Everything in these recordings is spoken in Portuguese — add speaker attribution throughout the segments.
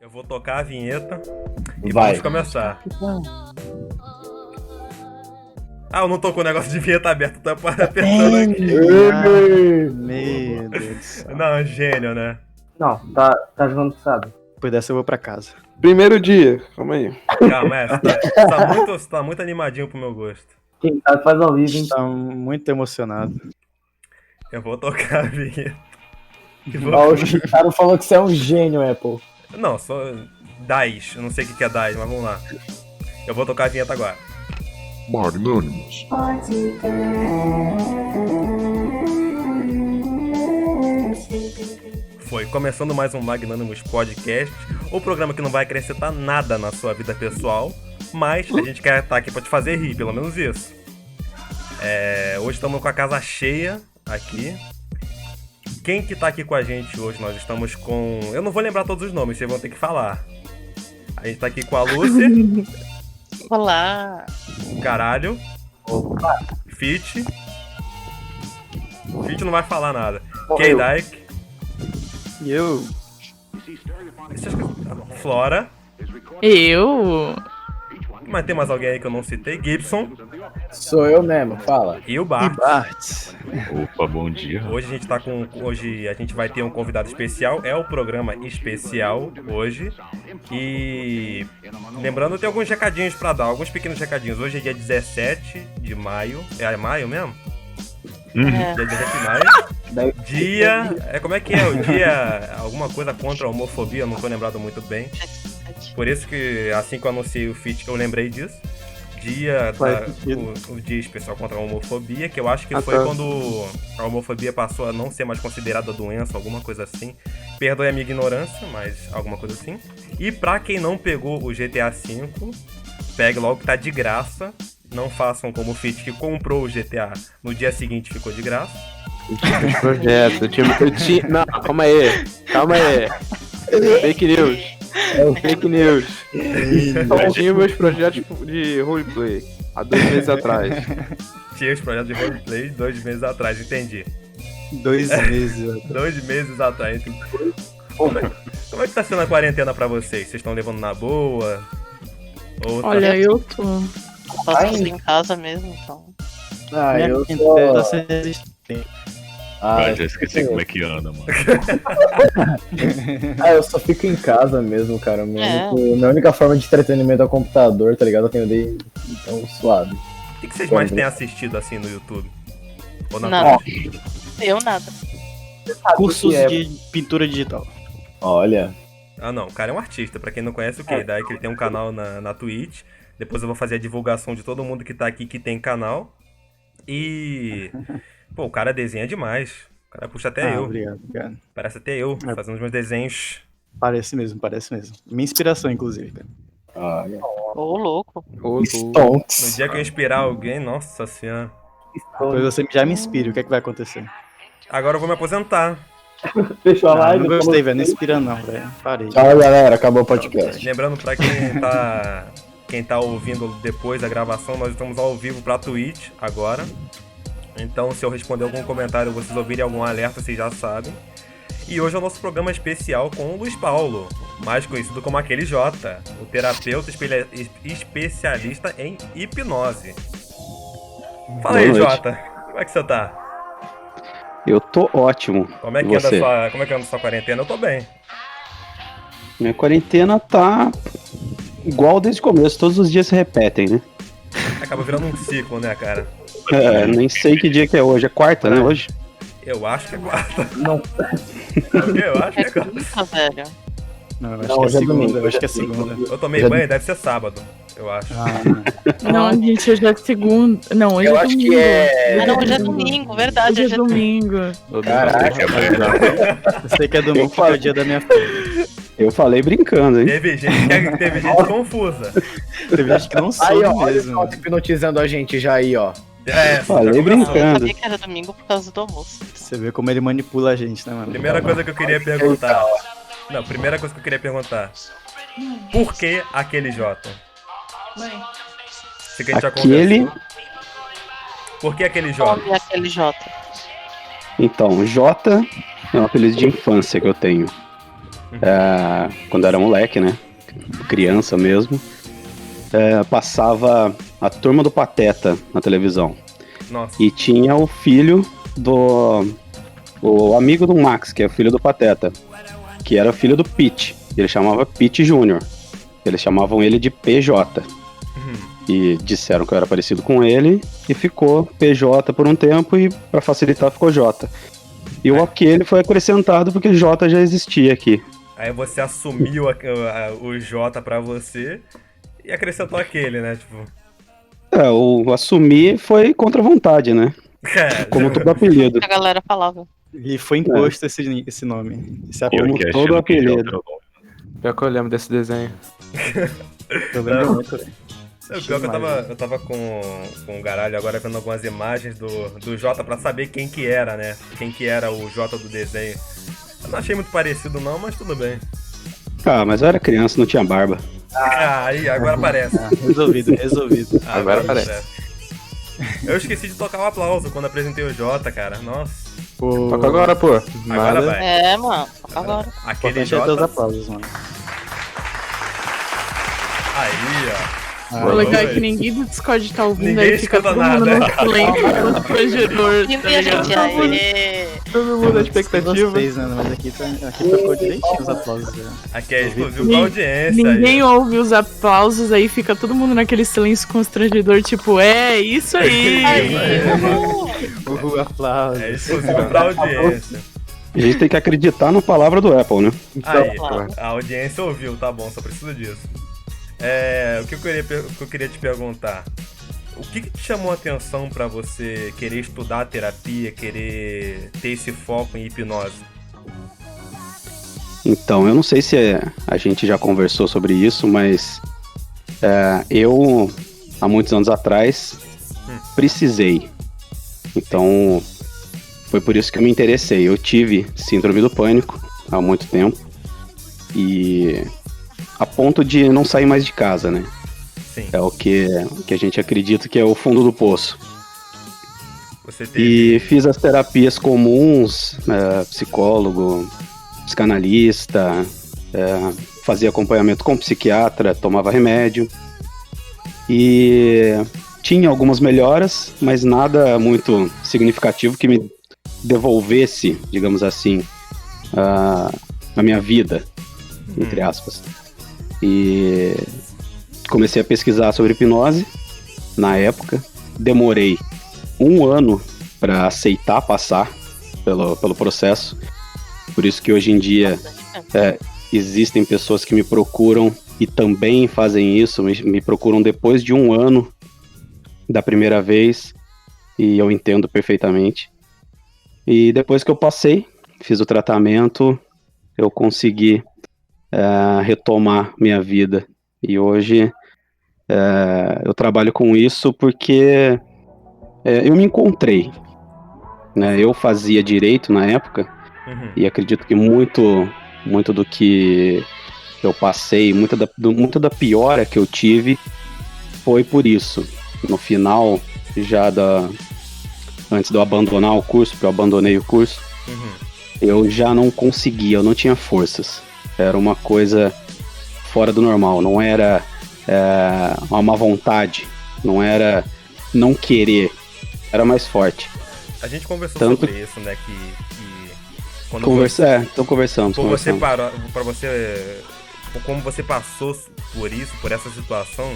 Speaker 1: Eu vou tocar a vinheta e
Speaker 2: Vai.
Speaker 1: vamos começar. Ah, eu não tô com o negócio de vinheta aberto, tô apertando aqui.
Speaker 3: Meu Deus do céu.
Speaker 1: Não, gênio, né?
Speaker 2: Não, tá jogando, sabe?
Speaker 3: Depois dessa eu vou pra casa.
Speaker 4: Primeiro dia, calma aí.
Speaker 1: Calma, você tá muito animadinho pro meu gosto.
Speaker 2: Quem sabe faz ao vivo, hein?
Speaker 3: Tá muito emocionado.
Speaker 1: Eu vou tocar a vinheta. E vou-
Speaker 5: Ó, o Chitaro falou que você é um gênio, Apple.
Speaker 1: Não, só DAIS, eu não sei o que é DAIS, mas vamos lá. Eu vou tocar a vinheta agora.
Speaker 6: Magnânimos.
Speaker 1: Foi, começando mais um Magnânimos Podcast, o programa que não vai acrescentar nada na sua vida pessoal, mas a gente quer estar aqui pra te fazer rir, pelo menos isso. Hoje estamos com a casa cheia aqui. Quem que tá aqui com a gente hoje? Nós estamos com... Eu não vou lembrar todos os nomes, vocês vão ter que falar. A gente tá aqui com a Lucy.
Speaker 7: Olá!
Speaker 1: Caralho. Fit. Fit não vai falar nada.
Speaker 2: Morreu.
Speaker 1: K-Dyke.
Speaker 3: E eu?
Speaker 1: Flora.
Speaker 7: Eu?
Speaker 1: Mas tem mais alguém aí que eu não citei. Gibson.
Speaker 5: Sou eu mesmo, fala.
Speaker 1: E o
Speaker 3: E
Speaker 1: Bart.
Speaker 3: Bart.
Speaker 6: Opa, bom dia.
Speaker 1: Hoje a gente vai ter um convidado especial. É o programa especial hoje. E lembrando, tem alguns recadinhos pra dar, alguns pequenos recadinhos. Hoje é dia 17 de maio. É maio mesmo?
Speaker 7: É.
Speaker 1: Dia 17 de maio. Dia. Como é que é? O dia. Alguma coisa contra a homofobia, eu não tô lembrado muito bem. Por isso que assim que eu anunciei o feat, eu lembrei disso. O dia especial contra a homofobia, que eu acho que foi
Speaker 4: tá.
Speaker 1: quando a homofobia passou a não ser mais considerada doença, alguma coisa assim. Perdoe a minha ignorância, mas alguma coisa assim. E pra quem não pegou o GTA V, pegue logo que tá de graça. Não façam como o Fit que comprou o GTA no dia seguinte ficou de graça.
Speaker 4: Eu tinha meus projetos, eu tinha... Não, calma aí. Fake news. Fake news. Eu tinha meus projetos de roleplay há 2 meses atrás.
Speaker 1: Tinha os projetos de roleplay 2 meses atrás, entendi.
Speaker 3: 2 meses.
Speaker 1: 2 meses atrás. Como é que tá sendo a quarentena pra vocês? Vocês estão levando na boa? Ou tá-
Speaker 7: Olha, eu tô.
Speaker 2: Ai.
Speaker 7: Posso em casa mesmo, então.
Speaker 5: Ah,
Speaker 3: Minha
Speaker 5: eu
Speaker 3: quinta
Speaker 5: sou...
Speaker 3: tá sendo resistente.
Speaker 6: Ah, já esqueci como é que anda, mano.
Speaker 5: eu só fico em casa mesmo, cara. Minha única forma de entretenimento é o computador, tá ligado? Eu tenho daí, então, suave.
Speaker 1: O que vocês mais têm assistido assim no YouTube? Ou na
Speaker 7: Nada.
Speaker 1: Twitch?
Speaker 7: Eu nada.
Speaker 3: Cursos
Speaker 2: que é?
Speaker 3: de pintura digital.
Speaker 5: Olha,
Speaker 1: Ah não, o cara é um artista. Pra quem não conhece o K-Dyke, ele tem um canal na Twitch. Depois eu vou fazer a divulgação de todo mundo que tá aqui que tem canal. E... Pô, o cara desenha demais. O cara puxa até eu.
Speaker 3: Obrigado.
Speaker 1: Parece até eu, fazendo os meus desenhos.
Speaker 3: Parece mesmo. Minha inspiração, inclusive, cara.
Speaker 5: olha.
Speaker 7: Ô, louco.
Speaker 1: No
Speaker 5: Stonks.
Speaker 1: dia que eu inspirar alguém, nossa senhora.
Speaker 3: Depois você já me inspira. O que é que vai acontecer?
Speaker 1: Agora eu vou me aposentar.
Speaker 2: Fechou a
Speaker 3: Ah,
Speaker 2: live.
Speaker 3: não gostei, velho. Não inspira não, velho. Parei.
Speaker 5: Tchau, galera. Acabou o podcast.
Speaker 1: Lembrando pra quem tá ouvindo depois da gravação, nós estamos ao vivo pra Twitch agora. Então, se eu responder algum comentário, vocês ouvirem algum alerta, vocês já sabem. E hoje é o nosso programa especial com o Luiz Paulo, mais conhecido como aquele Jota, o terapeuta especialista em hipnose. Fala aí,
Speaker 8: Boa noite.
Speaker 1: Jota, como é que você tá?
Speaker 8: Eu tô ótimo.
Speaker 1: Como é
Speaker 8: E
Speaker 1: que anda
Speaker 8: você?
Speaker 1: a sua quarentena? Eu tô bem.
Speaker 8: Minha quarentena tá igual desde o começo, todos os dias se repetem, né?
Speaker 1: Acaba virando um ciclo, né, cara?
Speaker 8: Nem sei que dia que é hoje. É quarta, né? Hoje?
Speaker 1: Eu acho que é quarta.
Speaker 5: Não.
Speaker 1: Eu acho que
Speaker 7: É
Speaker 1: é quarta.
Speaker 7: quinta, velho.
Speaker 3: Não, eu acho
Speaker 5: Não,
Speaker 3: que é
Speaker 5: hoje é
Speaker 3: segunda.
Speaker 5: domingo,
Speaker 3: Eu acho que é segunda.
Speaker 1: Eu tomei banho, deve ser sábado, eu acho.
Speaker 9: Não, gente, hoje é segunda. Não, hoje
Speaker 2: Eu
Speaker 9: é
Speaker 2: acho
Speaker 9: domingo.
Speaker 2: que é...
Speaker 7: Ah, não, hoje é domingo, verdade.
Speaker 9: Hoje é domingo.
Speaker 5: Caraca,
Speaker 3: Eu sei que é domingo porque é o dia da minha filha.
Speaker 8: Eu falei brincando, hein?
Speaker 1: Teve gente confusa.
Speaker 3: Teve gente que não
Speaker 5: Aí,
Speaker 3: soube
Speaker 5: ó, olha
Speaker 3: mesmo.
Speaker 5: só, hipnotizando a gente já aí, ó.
Speaker 8: Falei
Speaker 1: já começou.
Speaker 7: Eu
Speaker 8: brincando.
Speaker 7: sabia que era domingo por causa do almoço.
Speaker 3: Você vê como ele manipula a gente, né, mano?
Speaker 1: Primeira coisa que eu queria perguntar. Não, primeira coisa que eu queria perguntar. Por que aquele Jota? Sei que a gente já
Speaker 8: Aquele-
Speaker 1: conversou. Por que aquele Jota?
Speaker 7: Come aquele Jota.
Speaker 8: Então, Jota é um apelido de infância que eu tenho. quando eu era moleque, né? Criança mesmo. Passava a Turma do Pateta na televisão.
Speaker 1: Nossa.
Speaker 8: E tinha o filho o amigo do Max, que é o filho do Pateta, que era filho do Pete. Ele chamava Pete Júnior. Eles chamavam ele de PJ. E disseram que eu era parecido com ele, e ficou PJ por um tempo, e pra facilitar ficou J. E o aquele foi acrescentado porque J já existia aqui.
Speaker 1: Aí você assumiu o J pra você e acrescentou aquele, né? Tipo...
Speaker 8: O assumir foi contra a vontade, né? Como todo apelido.
Speaker 7: A galera falava.
Speaker 3: E foi imposto esse nome. Esse
Speaker 8: Como todo apelido.
Speaker 4: Pior que eu lembro desse desenho.
Speaker 3: Eu lembro muito, velho.
Speaker 1: O pior que eu tava com o Garalho agora vendo algumas imagens do Jota pra saber quem que era, né? Quem que era o Jota do desenho. Eu não achei muito parecido não, mas tudo bem.
Speaker 8: Mas eu era criança, não tinha barba.
Speaker 1: Aí, agora aparece.
Speaker 3: Resolvido.
Speaker 1: Agora aparece. Eu esqueci de tocar o aplauso quando apresentei o Jota, cara. Nossa.
Speaker 4: Toca agora, pô.
Speaker 1: Agora vai.
Speaker 7: Mano, toca agora.
Speaker 1: Aquele
Speaker 3: Importante é ter os
Speaker 1: Jota...
Speaker 3: aplausos, mano.
Speaker 1: Aí, ó.
Speaker 9: O legal é que ninguém do Discord tá ouvindo,
Speaker 1: Ninguém
Speaker 9: aí fica
Speaker 1: escuta
Speaker 9: todo mundo
Speaker 1: nada.
Speaker 9: no silêncio, constrangedor,
Speaker 7: E
Speaker 9: tá
Speaker 7: a gente
Speaker 9: ligado?
Speaker 7: aí.
Speaker 4: Todo mundo na expectativa.
Speaker 3: Vocês, né? Mas aqui tocou direitinho os aplausos. Né?
Speaker 1: Aqui é exclusivo pra audiência.
Speaker 9: Ninguém
Speaker 1: aí.
Speaker 9: ouve os aplausos, aí fica todo mundo naquele silêncio constrangedor, tipo, isso aí.
Speaker 3: Aplausos.
Speaker 1: É exclusivo pra audiência.
Speaker 8: A gente tem que acreditar na palavra do Apple, né?
Speaker 1: Aí, a audiência ouviu, tá bom, só precisa disso. O que eu queria te perguntar, o que te chamou a atenção pra você querer estudar terapia, querer ter esse foco em hipnose?
Speaker 8: Então, eu não sei se a gente já conversou sobre isso, mas eu, há muitos anos atrás, precisei. Então, foi por isso que eu me interessei. Eu tive síndrome do pânico há muito tempo, e a ponto de não sair mais de casa, né?
Speaker 1: Sim.
Speaker 8: É o que a gente acredita que é o fundo do poço.
Speaker 1: Você teve...
Speaker 8: E fiz as terapias comuns, psicólogo, psicanalista, fazia acompanhamento com psiquiatra, tomava remédio. E tinha algumas melhoras, mas nada muito significativo que me devolvesse, digamos assim, a minha vida, entre aspas. E comecei a pesquisar sobre hipnose na época. Demorei 1 ano para aceitar passar pelo processo. Por isso que hoje em dia existem pessoas que me procuram e também fazem isso, me procuram depois de 1 ano da primeira vez, e eu entendo perfeitamente. E depois que eu passei, fiz o tratamento, eu consegui retomar minha vida. E hoje eu trabalho com isso porque eu me encontrei, né? Eu fazia direito na época, e acredito que muito do que eu passei, muita da piora que eu tive foi por isso. No final, antes de eu abandonar o curso, porque eu abandonei o curso, eu já não conseguia, eu não tinha forças. Era uma coisa fora do normal, não era uma má vontade, não era não querer, era mais forte.
Speaker 1: A gente conversou sobre isso, né? Que quando
Speaker 8: então conversamos.
Speaker 1: Como você parou, como você passou por isso, por essa situação,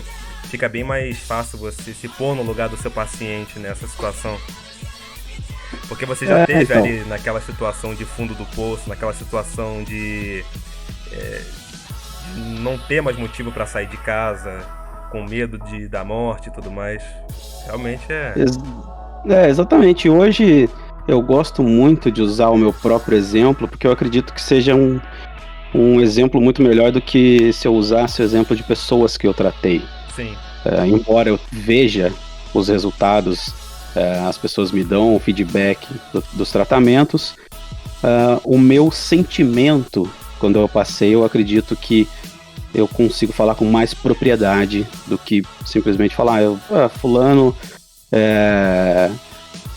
Speaker 1: fica bem mais fácil você se pôr no lugar do seu paciente nessa situação. Porque você já esteve ali naquela situação de fundo do poço, naquela situação de não ter mais motivo para sair de casa, com medo da morte e tudo mais. Realmente
Speaker 8: exatamente. Hoje eu gosto muito de usar o meu próprio exemplo, porque eu acredito que seja um exemplo muito melhor do que se eu usasse o exemplo de pessoas que eu tratei.
Speaker 1: Sim.
Speaker 8: Embora eu veja os resultados, as pessoas me dão o feedback dos tratamentos, o meu sentimento, quando eu passei, eu acredito que eu consigo falar com mais propriedade do que simplesmente falar, fulano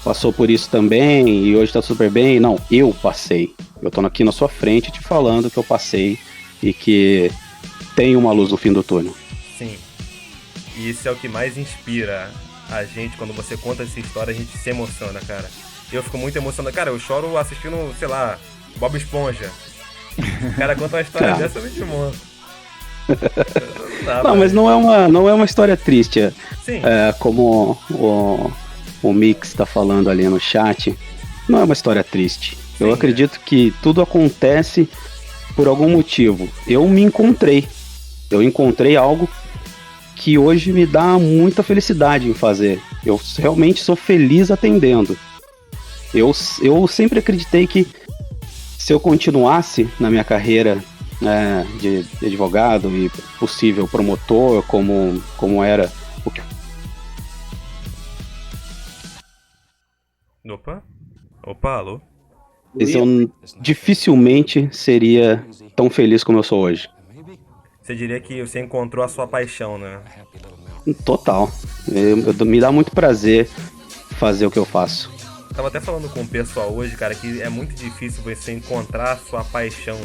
Speaker 8: passou por isso também e hoje tá super bem. Não, eu passei. Eu tô aqui na sua frente te falando que eu passei e que tem uma luz no fim do túnel.
Speaker 1: Sim. E isso é o que mais inspira a gente. Quando você conta essa história, a gente se emociona, cara. Eu fico muito emocionado. Cara, eu choro assistindo, sei lá, Bob Esponja. O cara conta uma história dessa, eu me desmonto.
Speaker 8: Não, mas não é uma história triste.
Speaker 1: Sim.
Speaker 8: Como o Mix tá falando ali no chat, não é uma história triste.
Speaker 1: Sim,
Speaker 8: eu acredito que tudo acontece por algum motivo. Eu encontrei algo que hoje me dá muita felicidade em fazer. Eu realmente sou feliz atendendo. Eu sempre acreditei que se eu continuasse na minha carreira de advogado e possível promotor, como era o que...
Speaker 1: Opa, alô?
Speaker 8: Eu dificilmente seria tão feliz como eu sou hoje.
Speaker 1: Você diria que você encontrou a sua paixão, né?
Speaker 8: Total. Me dá muito prazer fazer o que eu faço.
Speaker 1: Tava até falando com o pessoal hoje, cara, que é muito difícil você encontrar a sua paixão.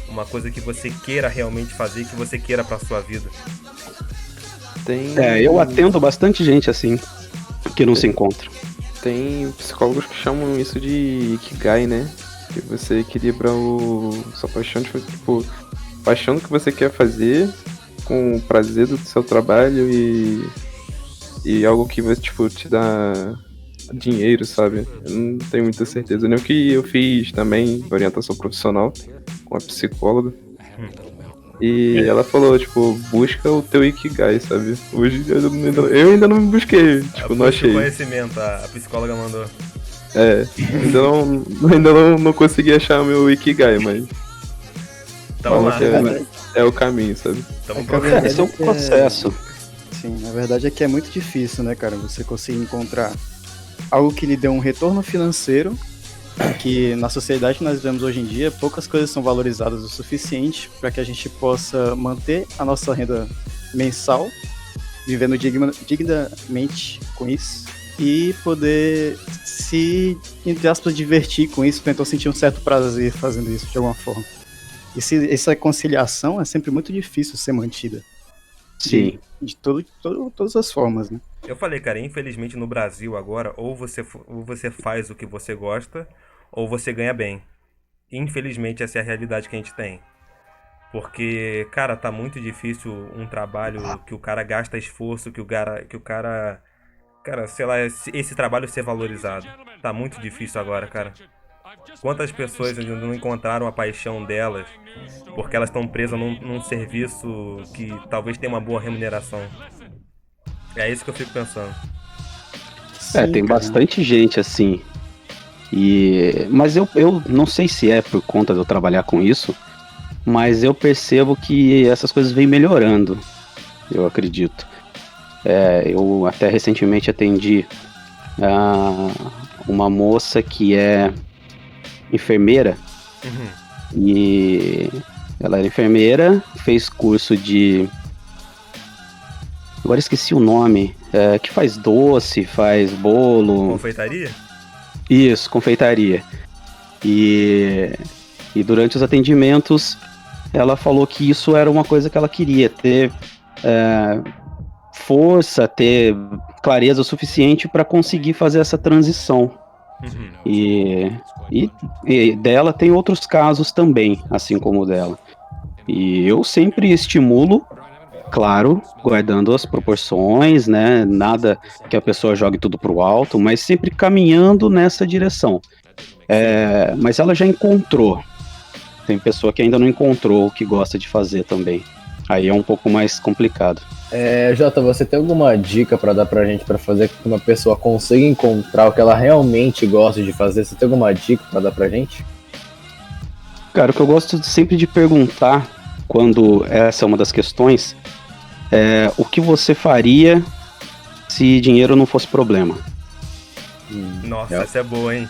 Speaker 1: Uma coisa que você queira realmente fazer, que você queira pra sua vida.
Speaker 8: Eu atendo bastante gente assim, que não se encontra.
Speaker 4: Tem psicólogos que chamam isso de Ikigai, né? Que você equilibra sua paixão, tipo, paixão do que você quer fazer com o prazer do seu trabalho e algo que vai, tipo, te dá dinheiro, sabe? Eu não tenho muita certeza. Nem o que eu fiz também, orientação profissional, com a psicóloga. E ela falou, tipo, busca o teu Ikigai, sabe? Hoje eu ainda não me busquei, tipo, não achei.
Speaker 1: Conhecimento, a psicóloga mandou.
Speaker 4: Ainda não consegui achar meu Ikigai, mas...
Speaker 1: Então lá.
Speaker 4: É o caminho, sabe?
Speaker 8: Esse é um processo.
Speaker 3: Sim, a verdade é que é muito difícil, né, cara? Você conseguir encontrar algo que lhe dê um retorno financeiro, que na sociedade que nós vivemos hoje em dia, poucas coisas são valorizadas o suficiente para que a gente possa manter a nossa renda mensal, vivendo dignamente com isso, e poder se, entre aspas, divertir com isso, então sentir um certo prazer fazendo isso de alguma forma. Essa conciliação é sempre muito difícil ser mantida.
Speaker 8: Sim.
Speaker 3: De todas as formas, né?
Speaker 1: Eu falei, cara, infelizmente no Brasil agora, ou você faz o que você gosta, ou você ganha bem. Infelizmente essa é a realidade que a gente tem. Porque, cara, tá muito difícil um trabalho que o cara gasta esforço, que o cara, sei lá, esse trabalho ser valorizado. Tá muito difícil agora, cara. Quantas pessoas ainda não encontraram a paixão delas porque elas estão presas num serviço que talvez tenha uma boa remuneração? É isso que eu fico pensando.
Speaker 8: Tem bastante gente assim. Mas eu não sei se é por conta de eu trabalhar com isso, mas eu percebo que essas coisas vêm melhorando, eu acredito. Eu até recentemente atendi uma moça que é enfermeira. E ela era enfermeira, fez curso de... Agora esqueci o nome. Que faz doce, faz bolo...
Speaker 1: Confeitaria?
Speaker 8: Isso, confeitaria. E durante os atendimentos, ela falou que isso era uma coisa que ela queria, ter força, ter clareza o suficiente para conseguir fazer essa transição. E dela tem outros casos também, assim como o dela. E eu sempre estimulo, claro, guardando as proporções, né? Nada que a pessoa jogue tudo pro alto, mas sempre caminhando nessa direção. Mas ela já encontrou. Tem pessoa que ainda não encontrou o que gosta de fazer também. Aí é um pouco mais complicado.
Speaker 5: Jota, você tem alguma dica pra dar pra gente pra fazer com que uma pessoa consiga encontrar o que ela realmente gosta de fazer? Você tem alguma dica pra dar pra gente?
Speaker 8: Cara, o que eu gosto sempre de perguntar, quando essa é uma das questões, é o que você faria se dinheiro não fosse problema?
Speaker 1: Nossa, essa é boa, hein?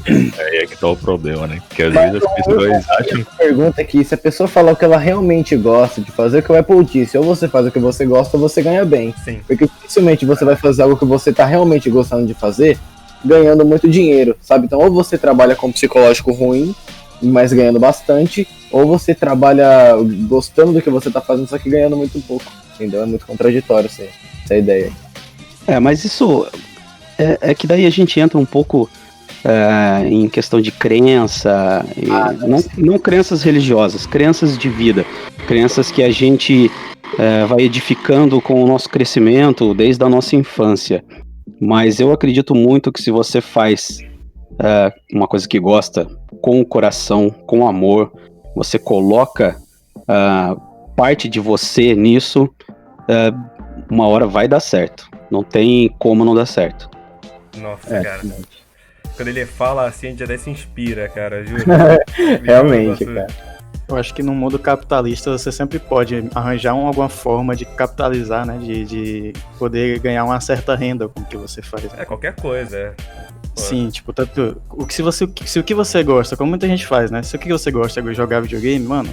Speaker 6: Aí é que tá o problema, né? Porque às vezes as pessoas acham...
Speaker 5: Pergunta aqui, se a pessoa falar o que ela realmente gosta de fazer, o que o Apple disse, ou você faz o que você gosta ou você ganha bem.
Speaker 1: Sim.
Speaker 5: Porque dificilmente você vai fazer algo que você tá realmente gostando de fazer ganhando muito dinheiro, sabe? Então, ou você trabalha com psicológico ruim, mas ganhando bastante, ou você trabalha gostando do que você tá fazendo, só que ganhando muito pouco, entendeu? É muito contraditório essa ideia.
Speaker 8: Mas isso é que daí a gente entra um pouco em questão de crença, não crenças religiosas, crenças de vida, crenças que a gente vai edificando com o nosso crescimento desde a nossa infância. Mas eu acredito muito que se você faz uma coisa que gosta com o coração, com amor, você coloca parte de você nisso, uma hora vai dar certo. Não tem como não dar certo.
Speaker 1: Nossa, cara. Quando ele fala assim, a gente até se inspira, cara, juro.
Speaker 5: Realmente, cara.
Speaker 3: Eu acho que no mundo capitalista você sempre pode arranjar alguma forma de capitalizar, né? De poder ganhar uma certa renda com o que você faz.
Speaker 1: Qualquer coisa,
Speaker 3: Sim, tipo, tanto. Se o que você gosta, como muita gente faz, né? Se o que você gosta é jogar videogame, mano,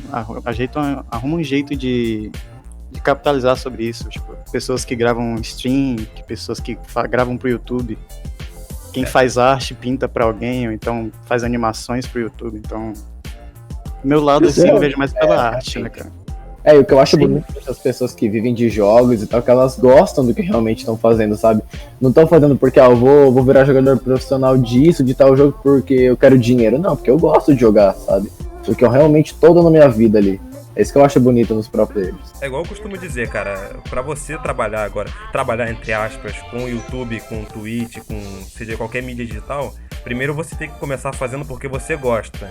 Speaker 3: arruma um jeito de capitalizar sobre isso. Tipo, pessoas que gravam stream, pessoas que gravam pro YouTube. Quem faz arte pinta pra alguém, ou então faz animações pro YouTube. Então, do meu lado, assim, eu vejo mais pela arte, né, cara?
Speaker 5: E o que eu acho bonito dessas pessoas que vivem de jogos e tal, que elas gostam do que realmente estão fazendo, sabe? Não estão fazendo porque, eu vou virar jogador profissional disso, de tal jogo, porque eu quero dinheiro. Não, porque eu gosto de jogar, sabe? Porque eu realmente tô dando minha vida ali. É isso que eu acho bonito nos pro players.
Speaker 1: É igual eu costumo dizer, cara, pra você trabalhar entre aspas, com o YouTube, com o Twitch, com seja qualquer mídia digital, primeiro você tem que começar fazendo porque você gosta.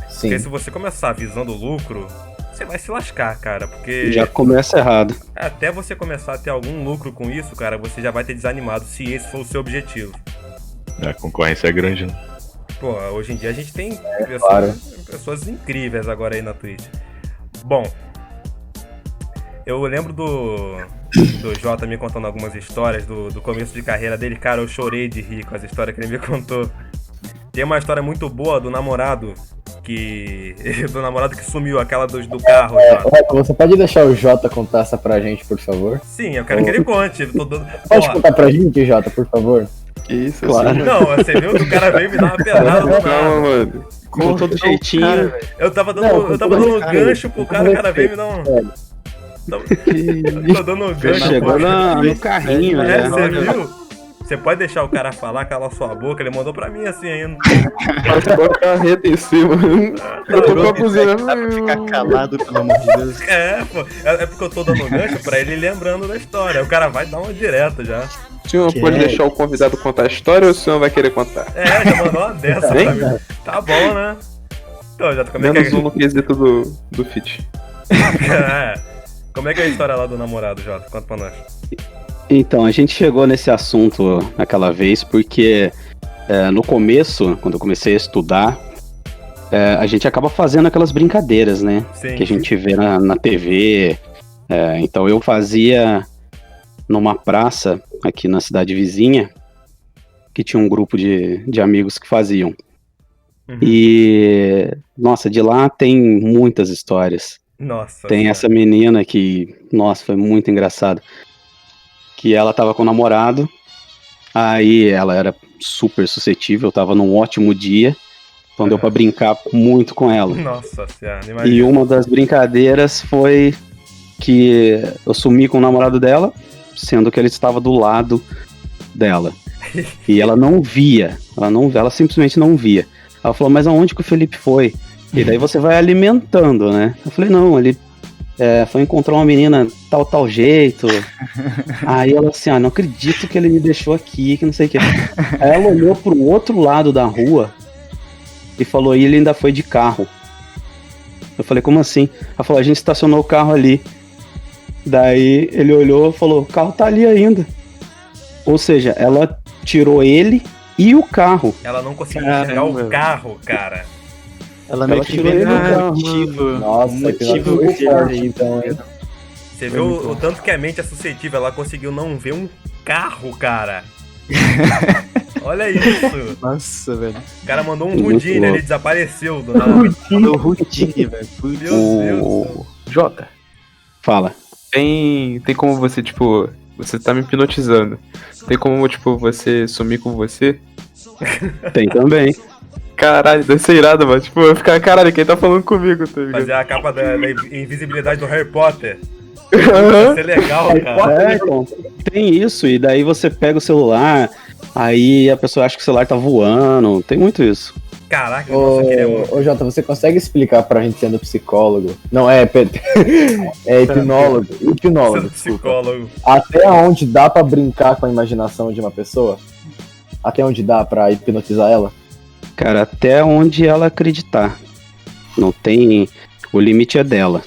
Speaker 5: Sim.
Speaker 1: Porque se você começar visando lucro, você vai se lascar, cara, porque...
Speaker 8: Já começa errado.
Speaker 1: Até você começar a ter algum lucro com isso, cara, você já vai ter desanimado, se esse for o seu objetivo.
Speaker 6: A concorrência é grande, né?
Speaker 1: Pô, hoje em dia a gente tem pessoas incríveis agora aí na Twitch. Bom, eu lembro do Jota me contando algumas histórias do começo de carreira dele. Cara, eu chorei de rir com as histórias que ele me contou. Tem uma história muito boa do namorado que sumiu, aquela do carro.
Speaker 5: Você pode deixar o Jota contar essa pra gente, por favor?
Speaker 1: Sim, eu quero que ele conte.
Speaker 5: Pode contar pra gente, Jota, por favor?
Speaker 4: Isso,
Speaker 5: claro.
Speaker 4: Assim,
Speaker 1: não, você viu que o cara veio me dar uma pedrada do nada.
Speaker 4: Calma, mano. Com todo jeitinho.
Speaker 1: Cara, eu tava dando gancho pro cara, o cara veio me dar um... Tô dando gancho.
Speaker 8: Chegou no carrinho, né?
Speaker 1: Você viu? Você pode deixar o cara falar, calar sua boca, ele mandou pra mim assim ainda.
Speaker 4: Pode botar a reta em cima. Eu tô com a buzina.
Speaker 3: Dá pra ficar calado, pelo amor de Deus.
Speaker 1: Pô. É porque eu tô dando gancho pra ele lembrando da história. O cara vai dar uma direta já.
Speaker 4: O senhor pode deixar o convidado contar a história ou o senhor vai querer contar?
Speaker 1: Já mandou uma dessa pra mim. Tá bom, né? Então, já como é que é?
Speaker 4: Menos um no quesito do fit.
Speaker 1: Como é que é a história lá do namorado, Jota? Conta pra nós.
Speaker 8: Então, a gente chegou nesse assunto naquela vez porque no começo, quando eu comecei a estudar, a gente acaba fazendo aquelas brincadeiras, né?
Speaker 1: Sim.
Speaker 8: Que a gente vê na TV. Então eu fazia numa praça aqui na cidade vizinha, que tinha um grupo de amigos que faziam. Uhum. E, nossa, de lá tem muitas histórias.
Speaker 1: Nossa.
Speaker 8: Tem essa menina que, nossa, foi muito engraçado. Que ela tava com o namorado, aí ela era super suscetível, tava num ótimo dia, então deu pra brincar muito com ela.
Speaker 1: Nossa senhora, imagina.
Speaker 8: E uma das brincadeiras foi que eu sumi com o namorado dela, sendo que ele estava do lado dela. E ela não via, ela simplesmente não via. Ela falou, mas aonde que o Felipe foi? E daí você vai alimentando, né? Eu falei, não, ele foi encontrar uma menina tal jeito. Aí ela assim, não acredito que ele me deixou aqui, que não sei o que. Aí ela olhou pro outro lado da rua e falou, e ele ainda foi de carro. Eu falei, como assim? Ela falou, a gente estacionou o carro ali. Daí ele olhou e falou, o carro tá ali ainda. Ou seja, ela tirou ele e o carro.
Speaker 1: Ela não conseguiu tirar o carro, cara.
Speaker 3: Ela meio que veio no motivo.
Speaker 5: Nossa,
Speaker 3: motivo
Speaker 5: então, hein?
Speaker 1: Você viu o tanto que a mente é suscetível, ela conseguiu não ver um carro, cara. Olha isso.
Speaker 3: Nossa, velho.
Speaker 1: O cara mandou um Houdini, ele desapareceu do nada.
Speaker 3: Mandou Houdini, velho.
Speaker 1: Meu Deus.
Speaker 4: Jota.
Speaker 8: Fala.
Speaker 4: Tem como você, tipo, você tá me hipnotizando. Tem como, tipo, você sumir com você
Speaker 8: Tem também.
Speaker 4: Caralho, deve ser irado, mano. Tipo, eu vou ficar, caralho, quem tá falando comigo, tá ligado?
Speaker 1: Fazer a capa da invisibilidade do Harry Potter. Vai ser legal, cara.
Speaker 8: Então, tem isso, e daí você pega o celular, aí a pessoa acha que o celular tá voando. Tem muito isso.
Speaker 1: Caraca, nossa, eu queria muito.
Speaker 5: Ô Jota, você consegue explicar pra gente sendo psicólogo? Não, é hipnólogo. Hipnólogo,
Speaker 1: Sendo
Speaker 5: desculpa.
Speaker 1: psicólogo.
Speaker 5: Até onde dá pra brincar com a imaginação de uma pessoa? Até onde dá pra hipnotizar ela?
Speaker 8: Cara, até onde ela acreditar. Não tem. O limite é dela,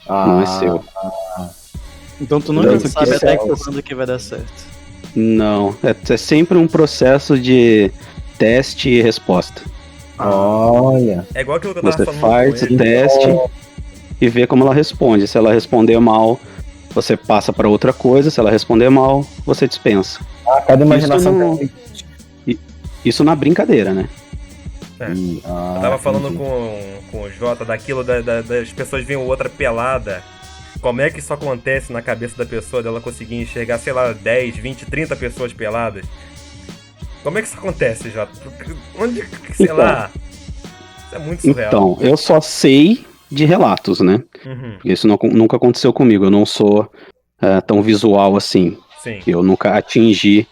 Speaker 8: não é seu.
Speaker 3: Então tu nunca
Speaker 8: Não,
Speaker 3: sabe
Speaker 8: porque
Speaker 3: até
Speaker 8: é-
Speaker 3: quando que vai dar certo.
Speaker 8: Não, é sempre um processo de teste e resposta.
Speaker 5: Olha.
Speaker 1: É igual aquilo que eu tava
Speaker 8: Você
Speaker 1: falando
Speaker 8: faz
Speaker 1: com
Speaker 8: o
Speaker 1: ele.
Speaker 8: teste e vê como ela responde. Se ela responder mal, você passa pra outra coisa. Se ela responder mal, você dispensa.
Speaker 5: Cada imaginação
Speaker 8: não-
Speaker 5: tem-
Speaker 8: Isso na brincadeira, né?
Speaker 1: Eu tava falando com o Jota daquilo das pessoas veem outra pelada. Como é que isso acontece na cabeça da pessoa, dela conseguir enxergar, sei lá, 10, 20, 30 pessoas peladas? Como é que isso acontece, Jota? Onde, sei
Speaker 8: Então.
Speaker 1: lá. Isso é muito surreal.
Speaker 8: Então, eu só sei de relatos, né?
Speaker 1: Uhum,
Speaker 8: Porque isso nunca aconteceu comigo. Eu não sou tão visual assim.
Speaker 1: sim.
Speaker 8: Eu nunca atingi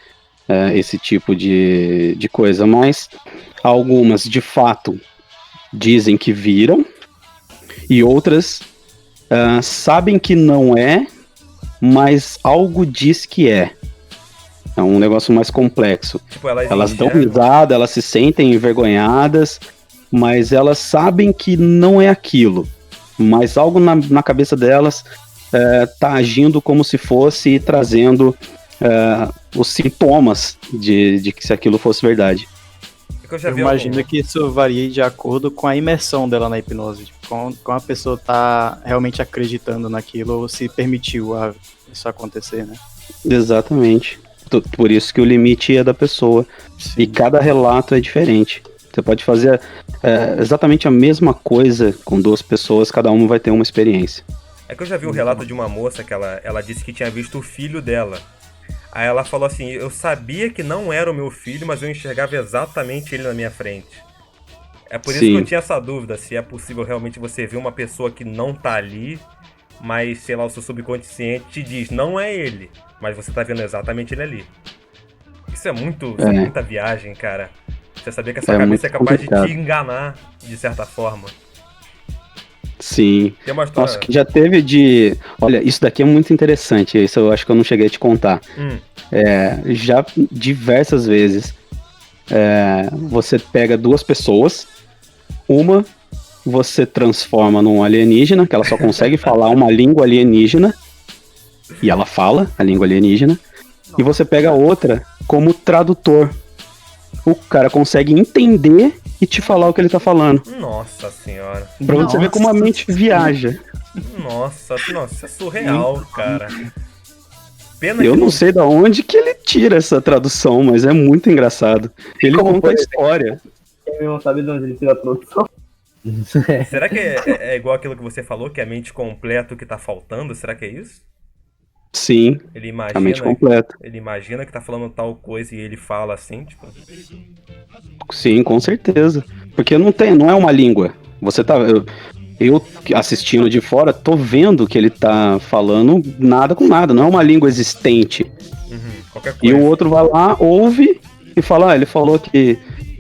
Speaker 8: esse tipo de coisa, mas algumas de fato dizem que viram e outras sabem que não é, mas algo diz que é. É um negócio mais complexo.
Speaker 1: Tipo, elas
Speaker 8: Elas dão
Speaker 1: enxergam.
Speaker 8: risada, elas se sentem envergonhadas, mas elas sabem que não é aquilo. Mas algo na cabeça delas tá agindo como se fosse e trazendo os sintomas de que se aquilo fosse verdade.
Speaker 1: É que eu já
Speaker 3: Eu
Speaker 1: vi
Speaker 3: imagino
Speaker 1: algum-
Speaker 3: que isso varie de acordo com a imersão dela na hipnose. Tipo, como a pessoa tá realmente acreditando naquilo ou se permitiu isso acontecer, né?
Speaker 8: Exatamente. Por isso que o limite é da pessoa. E cada relato é diferente. Você pode fazer exatamente a mesma coisa com duas pessoas, cada uma vai ter uma experiência.
Speaker 1: É que eu já vi um relato de uma moça que ela disse que tinha visto o filho dela. Aí ela falou assim, eu sabia que não era o meu filho, mas eu enxergava exatamente ele na minha frente. É por isso
Speaker 8: Sim.
Speaker 1: que eu tinha essa dúvida, se é possível realmente você ver uma pessoa que não tá ali, mas, sei lá, o seu subconsciente te diz, não é ele, mas você tá vendo exatamente ele ali. Isso é muita viagem, cara. Você saber que essa
Speaker 8: É
Speaker 1: cabeça
Speaker 8: muito
Speaker 1: é capaz
Speaker 8: complicado.
Speaker 1: de te enganar, de certa forma.
Speaker 8: Sim.
Speaker 1: Tem uma história...
Speaker 8: Nossa, que já teve de. Olha, isso daqui é muito interessante. Isso eu acho que eu não cheguei a te contar. Já diversas vezes. Você pega duas pessoas. Uma você transforma num alienígena, que ela só consegue falar uma língua alienígena. E ela fala a língua alienígena. E você pega a outra como tradutor. O cara consegue entender e te falar o que ele tá falando.
Speaker 1: Nossa senhora.
Speaker 8: Pra você ver como a mente viaja.
Speaker 1: Nossa, isso é surreal, cara. Pena
Speaker 8: Eu
Speaker 1: que
Speaker 8: não sei da onde que ele tira essa tradução, mas é muito engraçado. Ele
Speaker 5: Como
Speaker 8: conta a
Speaker 5: foi?
Speaker 8: história.
Speaker 2: Quem não sabe de onde ele tira a produção.
Speaker 1: Será que é igual aquilo que você falou, que é a mente completa o que tá faltando? Será que é isso?
Speaker 8: Sim,
Speaker 1: Ele
Speaker 8: a mente
Speaker 1: imagina,
Speaker 8: completa.
Speaker 1: ele imagina que tá falando tal coisa e ele fala assim, tipo...
Speaker 8: Sim, com certeza. Porque não é uma língua. Você tá. Eu assistindo de fora, tô vendo que ele tá falando nada com nada. Não é uma língua existente.
Speaker 1: Qualquer
Speaker 8: E
Speaker 1: coisa.
Speaker 8: o outro vai lá, ouve e fala: ele falou que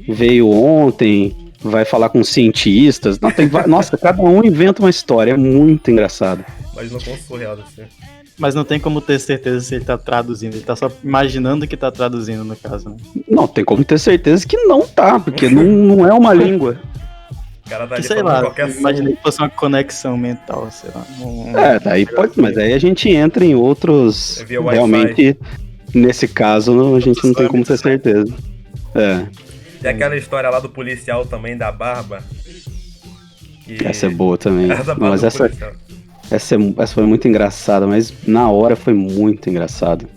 Speaker 8: veio ontem, vai falar com cientistas. Não, nossa, cada um inventa uma história. É muito engraçado.
Speaker 1: Mas não com surreal assim.
Speaker 3: Mas não tem como ter certeza se ele tá traduzindo. Ele tá só imaginando que tá traduzindo, no caso, né?
Speaker 8: Não, tem como ter certeza que não tá, porque não é uma língua.
Speaker 1: O cara tá
Speaker 3: Que
Speaker 1: ali
Speaker 3: sei
Speaker 1: falando
Speaker 3: lá,
Speaker 1: qualquer
Speaker 3: eu imaginei que fosse uma conexão mental, sei lá.
Speaker 8: Daí pode, mas aí a gente entra em outros.
Speaker 1: Via Wi-Fi.
Speaker 8: Realmente, nesse caso, a gente não tem como ter certeza.
Speaker 1: E aquela história lá do policial também, da barba. Que...
Speaker 8: Essa é boa também.
Speaker 1: Essa
Speaker 8: Não, mas
Speaker 1: do
Speaker 8: essa
Speaker 1: policial.
Speaker 8: foi muito engraçada, mas na hora foi muito engraçado.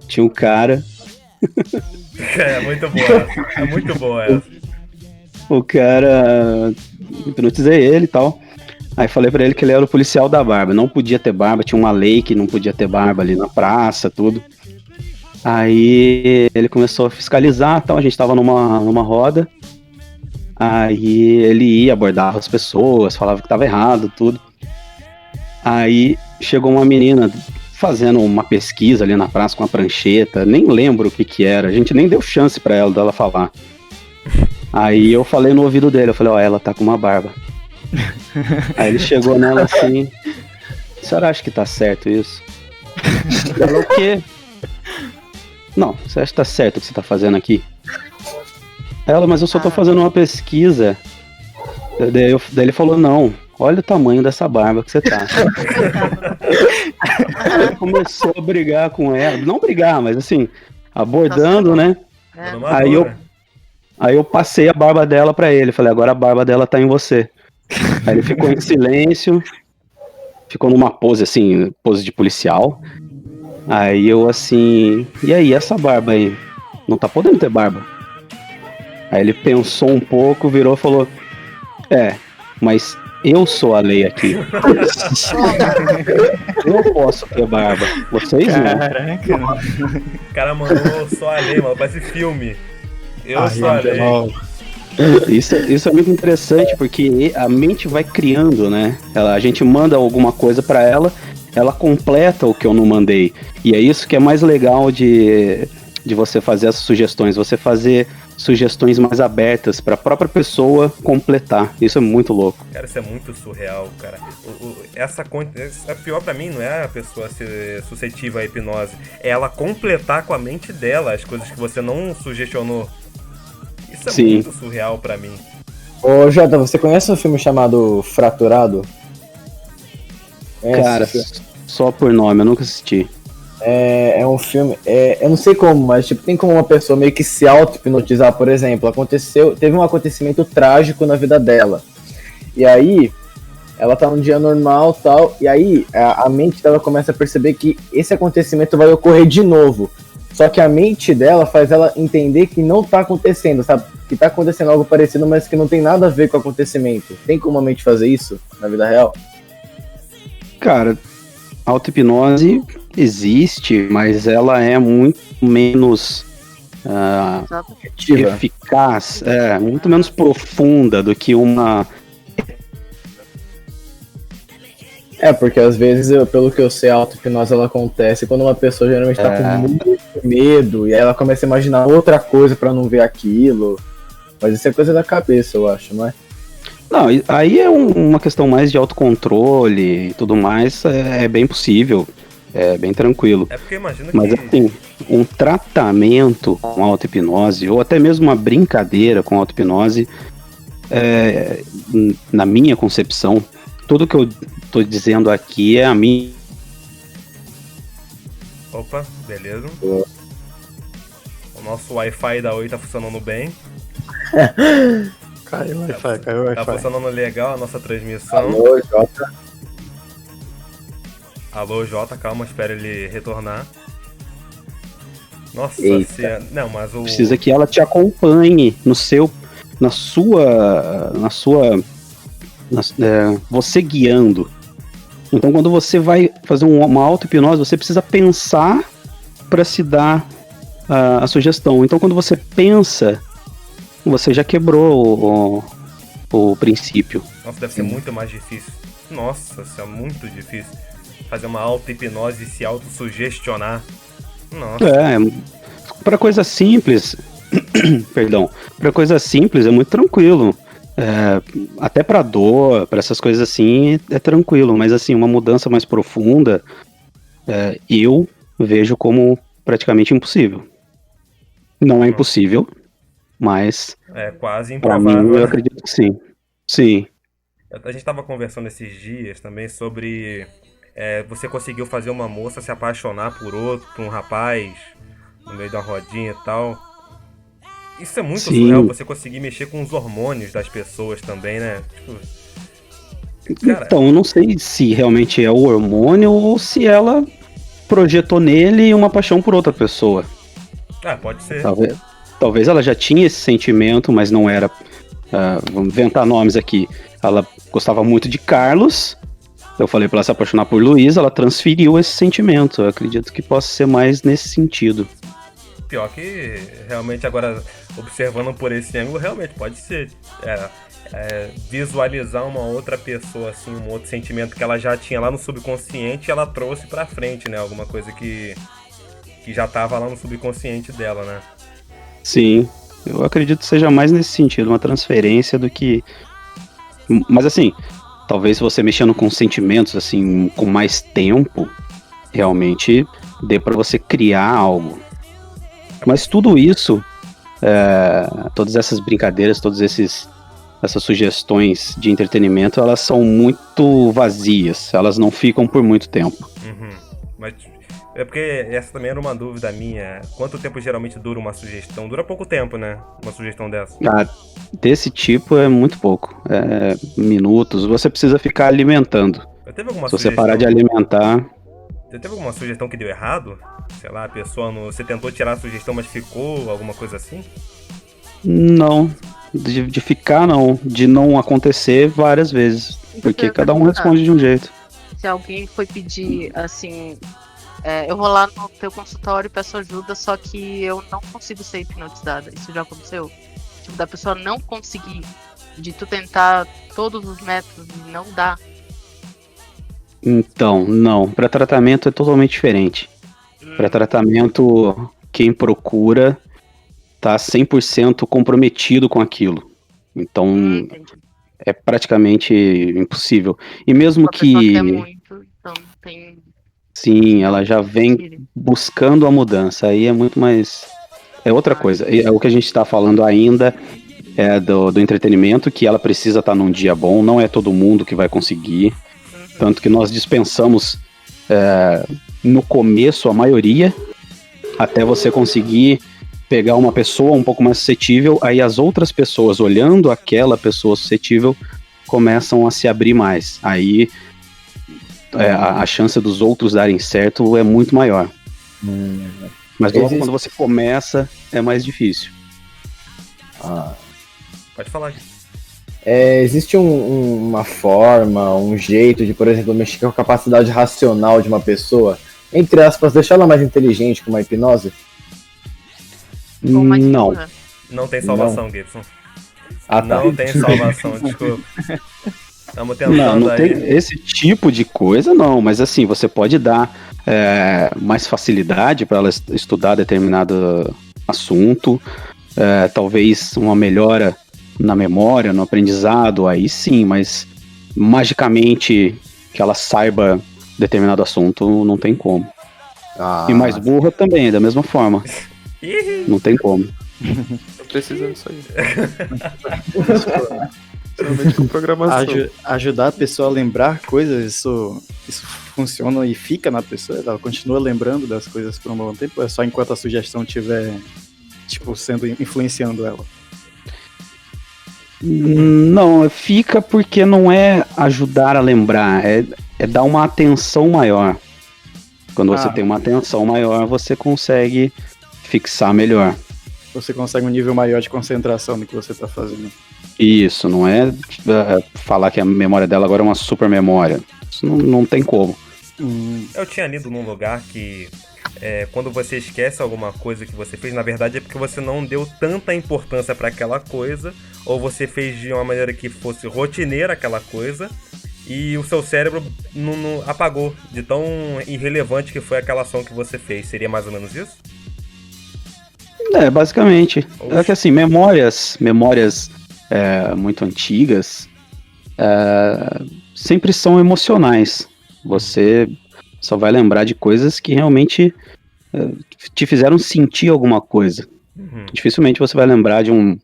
Speaker 8: Tinha um cara.
Speaker 1: É muito boa essa. É muito boa essa.
Speaker 8: O cara. Hipnotizei ele e tal. Aí falei pra ele que ele era o policial da barba. Não podia ter barba, tinha uma lei que não podia ter barba ali na praça, tudo. Aí ele começou a fiscalizar, então a gente tava numa roda. Aí ele ia, abordava as pessoas, falava que tava errado, tudo. Aí chegou uma menina fazendo uma pesquisa ali na praça com uma prancheta, nem lembro o que era, a gente nem deu chance pra ela dela falar. Aí eu falei no ouvido dele, eu falei, ó, ela tá com uma barba. Aí ele chegou nela assim, a senhora acha que tá certo isso? Ela, o quê? Não, você acha que tá certo o que você tá fazendo aqui? Ela, mas eu só tô fazendo uma pesquisa. Daí ele falou, não, olha o tamanho dessa barba que você tá. Ele começou a brigar com ela, não brigar, mas assim, abordando, né? Aí eu passei a barba dela pra ele, falei, agora a barba dela tá em você. Aí ele ficou em silêncio, ficou numa pose assim, pose de policial. Aí eu assim, e aí, essa barba aí? Não tá podendo ter barba. Aí ele pensou um pouco, virou e falou, mas eu sou a lei aqui. Eu posso ter barba, vocês não.
Speaker 1: O cara mandou só a lei, mano, parece filme. Eu sou a lei.
Speaker 8: Isso é muito interessante, porque a mente vai criando, né? A gente manda alguma coisa pra ela, ela completa o que eu não mandei. E é isso que é mais legal de você fazer as sugestões, você fazer sugestões mais abertas para a própria pessoa completar. Isso é muito louco.
Speaker 1: Cara, isso é muito surreal, cara. Essa pior pra mim não é a pessoa ser suscetível à hipnose, é ela completar com a mente dela as coisas que você não sugestionou. Isso é muito surreal pra mim.
Speaker 5: Ô Jota, você conhece um filme chamado Fraturado?
Speaker 8: Cara, só por nome, eu nunca assisti.
Speaker 5: É um filme, eu não sei como, mas tipo, tem como uma pessoa meio que se auto-hipnotizar, por exemplo. Teve um acontecimento trágico na vida dela. E aí, ela tá num dia normal e tal, e aí a mente dela começa a perceber que esse acontecimento vai ocorrer de novo. Só que a mente dela faz ela entender que não tá acontecendo, sabe? Que tá acontecendo algo parecido, mas que não tem nada a ver com o acontecimento. Tem como a mente fazer isso na vida real?
Speaker 8: Cara, auto-hipnose existe, mas ela é muito menos eficaz, muito menos profunda do que uma...
Speaker 5: Porque às vezes, pelo que eu sei, a auto-hipnose ela acontece quando uma pessoa geralmente tá com muito medo, e aí ela começa a imaginar outra coisa pra não ver aquilo. Mas isso é coisa da cabeça, eu acho, não é?
Speaker 8: Não, aí é uma questão mais de autocontrole e tudo mais, é bem possível, é bem tranquilo.
Speaker 1: É porque imagina
Speaker 8: mas
Speaker 1: que...
Speaker 8: assim, um tratamento com auto-hipnose, ou até mesmo uma brincadeira com auto-hipnose, na minha concepção, tudo que eu tô dizendo aqui é a minha...
Speaker 1: Opa, beleza. O nosso Wi-Fi da Oi tá funcionando bem.
Speaker 3: Caiu o Wi-Fi, caiu o Wi-Fi.
Speaker 1: Tá funcionando legal a nossa transmissão.
Speaker 5: Alô, Jota.
Speaker 1: Alô, Jota, calma, espera ele retornar. Nossa senhora. Não, mas o...
Speaker 8: Precisa que ela te acompanhe você guiando. Então, quando você vai fazer uma auto-hipnose, você precisa pensar para se dar a sugestão. Então, quando você pensa, você já quebrou o princípio.
Speaker 1: Nossa, deve ser muito mais difícil. Nossa, isso é muito difícil. Fazer uma auto-hipnose e se auto-sugestionar. Nossa.
Speaker 8: Para coisa simples, perdão, para coisa simples é muito tranquilo. Até para dor, para essas coisas assim, é tranquilo. Mas assim, uma mudança mais profunda, eu vejo como praticamente impossível. Não é impossível, mas...
Speaker 1: É quase
Speaker 8: pra
Speaker 1: improvável.
Speaker 8: mim, eu acredito que sim. Sim.
Speaker 1: A gente tava conversando esses dias também sobre... você conseguiu fazer uma moça se apaixonar por um rapaz, no meio da rodinha e tal. Isso é muito surreal, você conseguir mexer com os hormônios das pessoas também, né? Cara...
Speaker 8: Então, eu não sei se realmente é o hormônio ou se ela projetou nele uma paixão por outra pessoa.
Speaker 1: Pode ser.
Speaker 8: Talvez ela já tinha esse sentimento, mas não era... vamos inventar nomes aqui. Ela gostava muito de Carlos. Eu falei pra ela se apaixonar por Luiz, ela transferiu esse sentimento. Eu acredito que possa ser mais nesse sentido.
Speaker 1: pior que realmente agora, observando por esse ângulo, realmente pode ser. Visualizar uma outra pessoa, assim, um outro sentimento que ela já tinha lá no subconsciente e ela trouxe pra frente, né? Alguma coisa que já tava lá no subconsciente dela, né?
Speaker 8: Sim, eu acredito que seja mais nesse sentido, uma transferência do que... Mas assim, talvez você mexendo com sentimentos, assim, com mais tempo, realmente dê pra você criar algo. Mas tudo isso, todas essas brincadeiras, essas sugestões de entretenimento, elas são muito vazias, elas não ficam por muito tempo.
Speaker 1: Uhum. Mas é porque essa também era uma dúvida minha. Quanto tempo geralmente dura uma sugestão? Dura pouco tempo, né? Uma sugestão dessa.
Speaker 8: Desse tipo é muito pouco. Minutos. Você precisa ficar alimentando.
Speaker 1: Teve alguma
Speaker 8: Se você
Speaker 1: sugestão...
Speaker 8: parar de alimentar...
Speaker 1: Você teve alguma sugestão que deu errado? Sei lá, a pessoa você tentou tirar a sugestão, mas ficou alguma coisa assim?
Speaker 8: Não. De ficar, não. De não acontecer várias vezes. Porque cada um responde de um jeito.
Speaker 7: Se alguém foi pedir, assim, eu vou lá no teu consultório e peço ajuda, só que eu não consigo ser hipnotizada. Isso já aconteceu? Tipo, da pessoa não conseguir, de tu tentar todos os métodos e não dá.
Speaker 8: Então, não. Para tratamento é totalmente diferente. Para tratamento, quem procura tá 100% comprometido com aquilo. Então, é praticamente impossível. E mesmo que...
Speaker 7: quer muito, então tem...
Speaker 8: Sim, ela já vem buscando a mudança. Aí é muito mais... É outra coisa. É o que a gente está falando ainda do entretenimento, que ela precisa estar num dia bom. Não é todo mundo que vai conseguir. Tanto que nós dispensamos no começo a maioria, até você conseguir pegar uma pessoa um pouco mais suscetível, aí as outras pessoas, olhando aquela pessoa suscetível, começam a se abrir mais. Aí a chance dos outros darem certo é muito maior. Mas logo quando você começa, é mais difícil.
Speaker 1: Pode falar.
Speaker 5: Existe uma forma, um jeito de, por exemplo, mexer com a capacidade racional de uma pessoa, entre aspas, deixar ela mais inteligente com uma hipnose?
Speaker 8: Não.
Speaker 1: Não tem salvação, Gibson.
Speaker 5: Tá.
Speaker 1: Não tem salvação, desculpa. Estamos tentando
Speaker 8: não tem esse tipo de coisa, não. Mas assim, você pode dar mais facilidade para ela estudar determinado assunto, talvez uma melhora na memória, no aprendizado, aí sim, mas magicamente que ela saiba determinado assunto, não tem como. E mais burra também, da mesma forma. Não tem como.
Speaker 4: Tô precisando disso aí. Somente com programação.
Speaker 3: Ajudar a pessoa a lembrar coisas, isso funciona e fica na pessoa? Ela continua lembrando das coisas por um bom tempo? Ou é só enquanto a sugestão estiver, sendo influenciando ela?
Speaker 8: Não, fica porque não é ajudar a lembrar, é dar uma atenção maior. Quando você tem uma atenção maior, você consegue fixar melhor.
Speaker 3: Você consegue um nível maior de concentração no que você está fazendo.
Speaker 8: Isso, não é falar que a memória dela agora é uma super memória. Isso não tem como.
Speaker 1: Eu tinha lido num lugar que quando você esquece alguma coisa que você fez, na verdade é porque você não deu tanta importância para aquela coisa, ou você fez de uma maneira que fosse rotineira aquela coisa, e o seu cérebro não apagou de tão irrelevante que foi aquela ação que você fez. Seria mais ou menos isso?
Speaker 8: Basicamente. É que assim, memórias muito antigas sempre são emocionais. Você só vai lembrar de coisas que realmente te fizeram sentir alguma coisa. Dificilmente você vai lembrar de um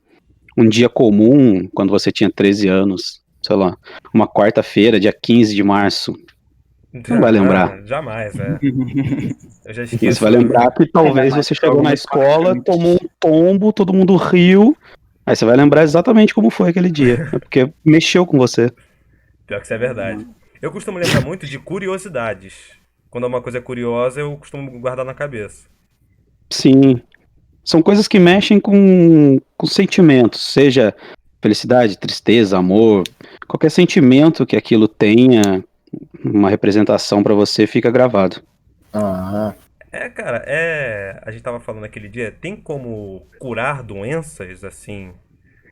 Speaker 8: dia comum, quando você tinha 13 anos, sei lá, uma quarta-feira, dia 15 de março. Não vai lembrar.
Speaker 1: Jamais, Eu já esqueci.
Speaker 8: Você vai lembrar que talvez você chegou na escola, tomou um tombo, todo mundo riu, aí você vai lembrar exatamente como foi aquele dia, porque mexeu com você.
Speaker 1: Pior que isso é verdade. Eu costumo lembrar muito de curiosidades. Quando uma coisa é curiosa, eu costumo guardar na cabeça.
Speaker 8: Sim. São coisas que mexem com sentimentos, seja felicidade, tristeza, amor, qualquer sentimento que aquilo tenha uma representação pra você fica gravado.
Speaker 1: Cara, a gente tava falando aquele dia, tem como curar doenças, assim,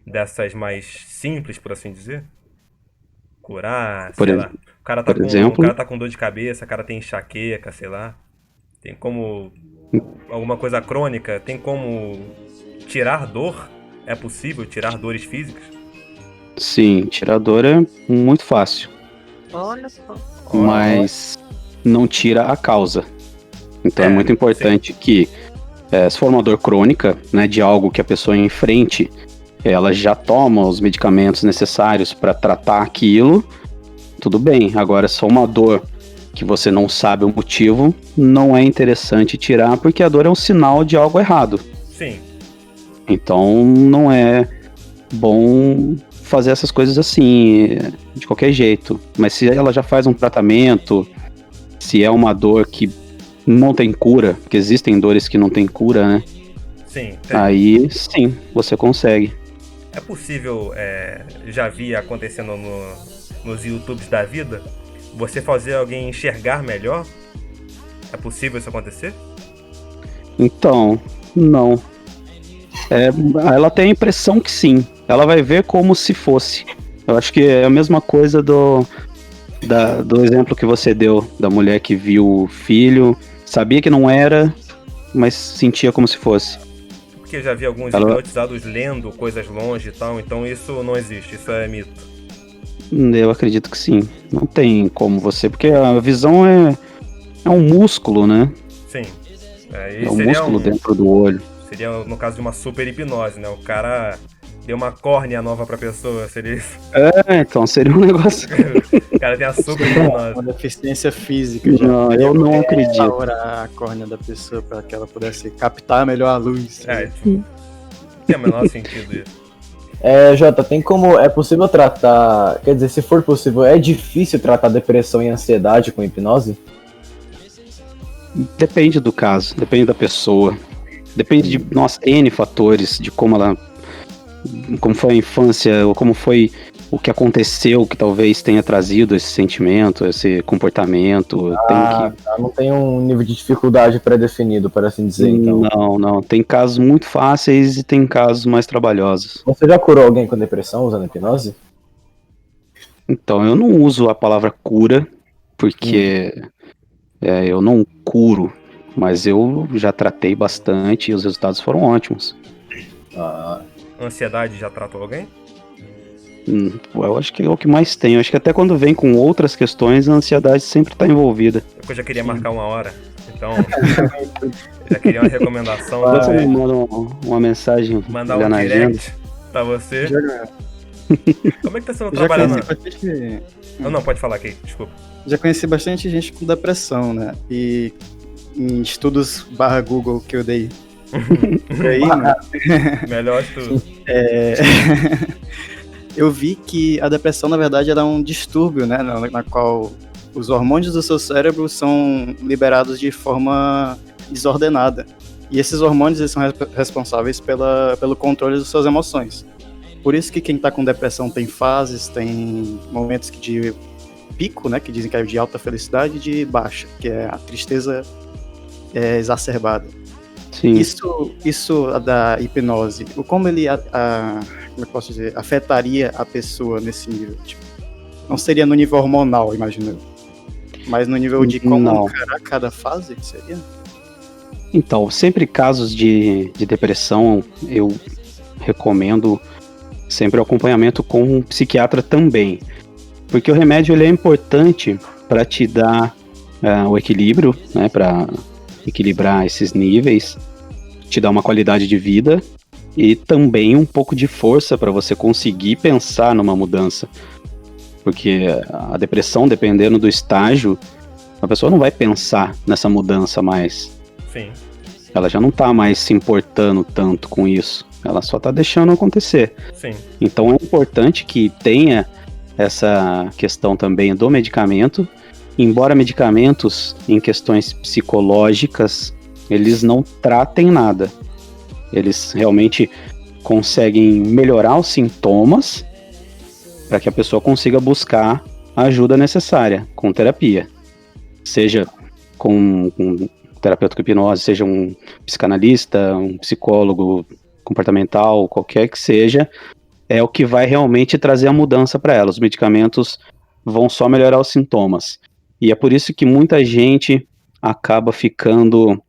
Speaker 1: dessas mais simples, por assim dizer? Curar,
Speaker 8: Por,
Speaker 1: sei
Speaker 8: ex-
Speaker 1: lá.
Speaker 8: por
Speaker 1: O
Speaker 8: exemplo,
Speaker 1: cara tá com dor de cabeça, o cara tem enxaqueca, sei lá. Tem como alguma coisa crônica, tem como tirar dor? É possível tirar dores físicas?
Speaker 8: sim, tirador é muito fácil,
Speaker 7: Olha só.
Speaker 8: mas não tira a causa. Então é
Speaker 1: É,
Speaker 8: muito importante que, se for uma dor crônica, né, de algo que a pessoa enfrente, ela já toma os medicamentos necessários para tratar aquilo, tudo bem. Agora, se for uma dor que você não sabe o motivo, não é interessante tirar, porque a dor é um sinal de algo errado.
Speaker 1: Sim.
Speaker 8: Então não é bom fazer essas coisas assim, de qualquer jeito. Mas se ela já faz um tratamento, se é uma dor que não tem cura, porque existem dores que não tem cura, né?
Speaker 1: Sim, tem.
Speaker 8: Aí sim, você consegue.
Speaker 1: É possível, já vi acontecendo nos YouTubes da vida, você fazer alguém enxergar melhor? É possível isso acontecer?
Speaker 8: Então, não. Ela tem a impressão que sim. Ela vai ver como se fosse. Eu acho que é a mesma coisa do exemplo que você deu, da mulher que viu o filho, sabia que não era, mas sentia como se fosse.
Speaker 1: Porque eu já vi alguns hipnotizados lendo coisas longe e tal, então isso não existe, isso é mito.
Speaker 8: Eu acredito que sim. Não tem como você, porque a visão é um músculo, né?
Speaker 1: Sim.
Speaker 8: É um músculo dentro do olho.
Speaker 1: Seria no caso de uma super hipnose, né? O cara deu uma córnea nova pra pessoa, seria isso?
Speaker 8: Então seria um negócio.
Speaker 1: O cara tem a super hipnose.
Speaker 3: Uma deficiência física.
Speaker 8: Não, eu não acredito.
Speaker 3: Restaurar a córnea da pessoa para que ela pudesse captar melhor a luz.
Speaker 1: Tem o menor sentido isso.
Speaker 5: Jota, tem como. É possível tratar. Quer dizer, se for possível, é difícil tratar depressão e ansiedade com hipnose?
Speaker 8: Depende do caso, depende da pessoa. Depende de, N fatores, de como foi a infância, ou como foi o que aconteceu, que talvez tenha trazido esse sentimento, esse comportamento.
Speaker 5: Não tem um nível de dificuldade pré-definido, por assim dizer, então.
Speaker 8: Não. Tem casos muito fáceis e tem casos mais trabalhosos.
Speaker 5: Você já curou alguém com depressão usando hipnose?
Speaker 8: Então, eu não uso a palavra cura, porque eu não curo, mas eu já tratei bastante e os resultados foram ótimos.
Speaker 1: Ansiedade já tratou alguém?
Speaker 8: Eu acho que é o que mais tem. Eu acho que até quando vem com outras questões, a ansiedade sempre está envolvida.
Speaker 1: Eu já queria marcar uma hora, então já queria uma recomendação.
Speaker 8: Você me manda uma mensagem,
Speaker 1: mandar um direct pra você. Como é que tá sendo trabalhar Não, pode falar aqui, desculpa.
Speaker 3: Já conheci bastante gente com depressão, né? E em estudos /Google que eu dei. Aí, né?
Speaker 1: Melhor estudo.
Speaker 3: Eu vi que a depressão, na verdade, era um distúrbio, né? Na qual os hormônios do seu cérebro são liberados de forma desordenada. E esses hormônios eles são responsáveis pelo controle das suas emoções. Por isso que quem está com depressão tem fases, tem momentos de pico, né? Que dizem que é de alta felicidade, e de baixa, que é a tristeza exacerbada.
Speaker 8: Sim.
Speaker 3: Isso da hipnose, como ele como eu posso dizer, afetaria a pessoa nesse nível? Tipo, não seria no nível hormonal, imagino eu, mas no nível de como encarar cada fase, seria?
Speaker 8: Então, sempre casos de depressão, eu recomendo sempre o acompanhamento com um psiquiatra também, porque o remédio ele é importante para te dar o equilíbrio, né, para equilibrar esses níveis, te dar uma qualidade de vida e também um pouco de força para você conseguir pensar numa mudança. Porque a depressão, dependendo do estágio, a pessoa não vai pensar nessa mudança mais.
Speaker 1: Sim.
Speaker 8: Ela já não tá mais se importando tanto com isso. Ela só tá deixando acontecer.
Speaker 1: Sim.
Speaker 8: Então é importante que tenha essa questão também do medicamento. Embora medicamentos em questões psicológicas, eles não tratem nada. Eles realmente conseguem melhorar os sintomas para que a pessoa consiga buscar a ajuda necessária com terapia. Seja com terapeuta com hipnose, seja um psicanalista, um psicólogo comportamental, qualquer que seja, é o que vai realmente trazer a mudança para ela. Os medicamentos vão só melhorar os sintomas. E é por isso que muita gente acaba ficando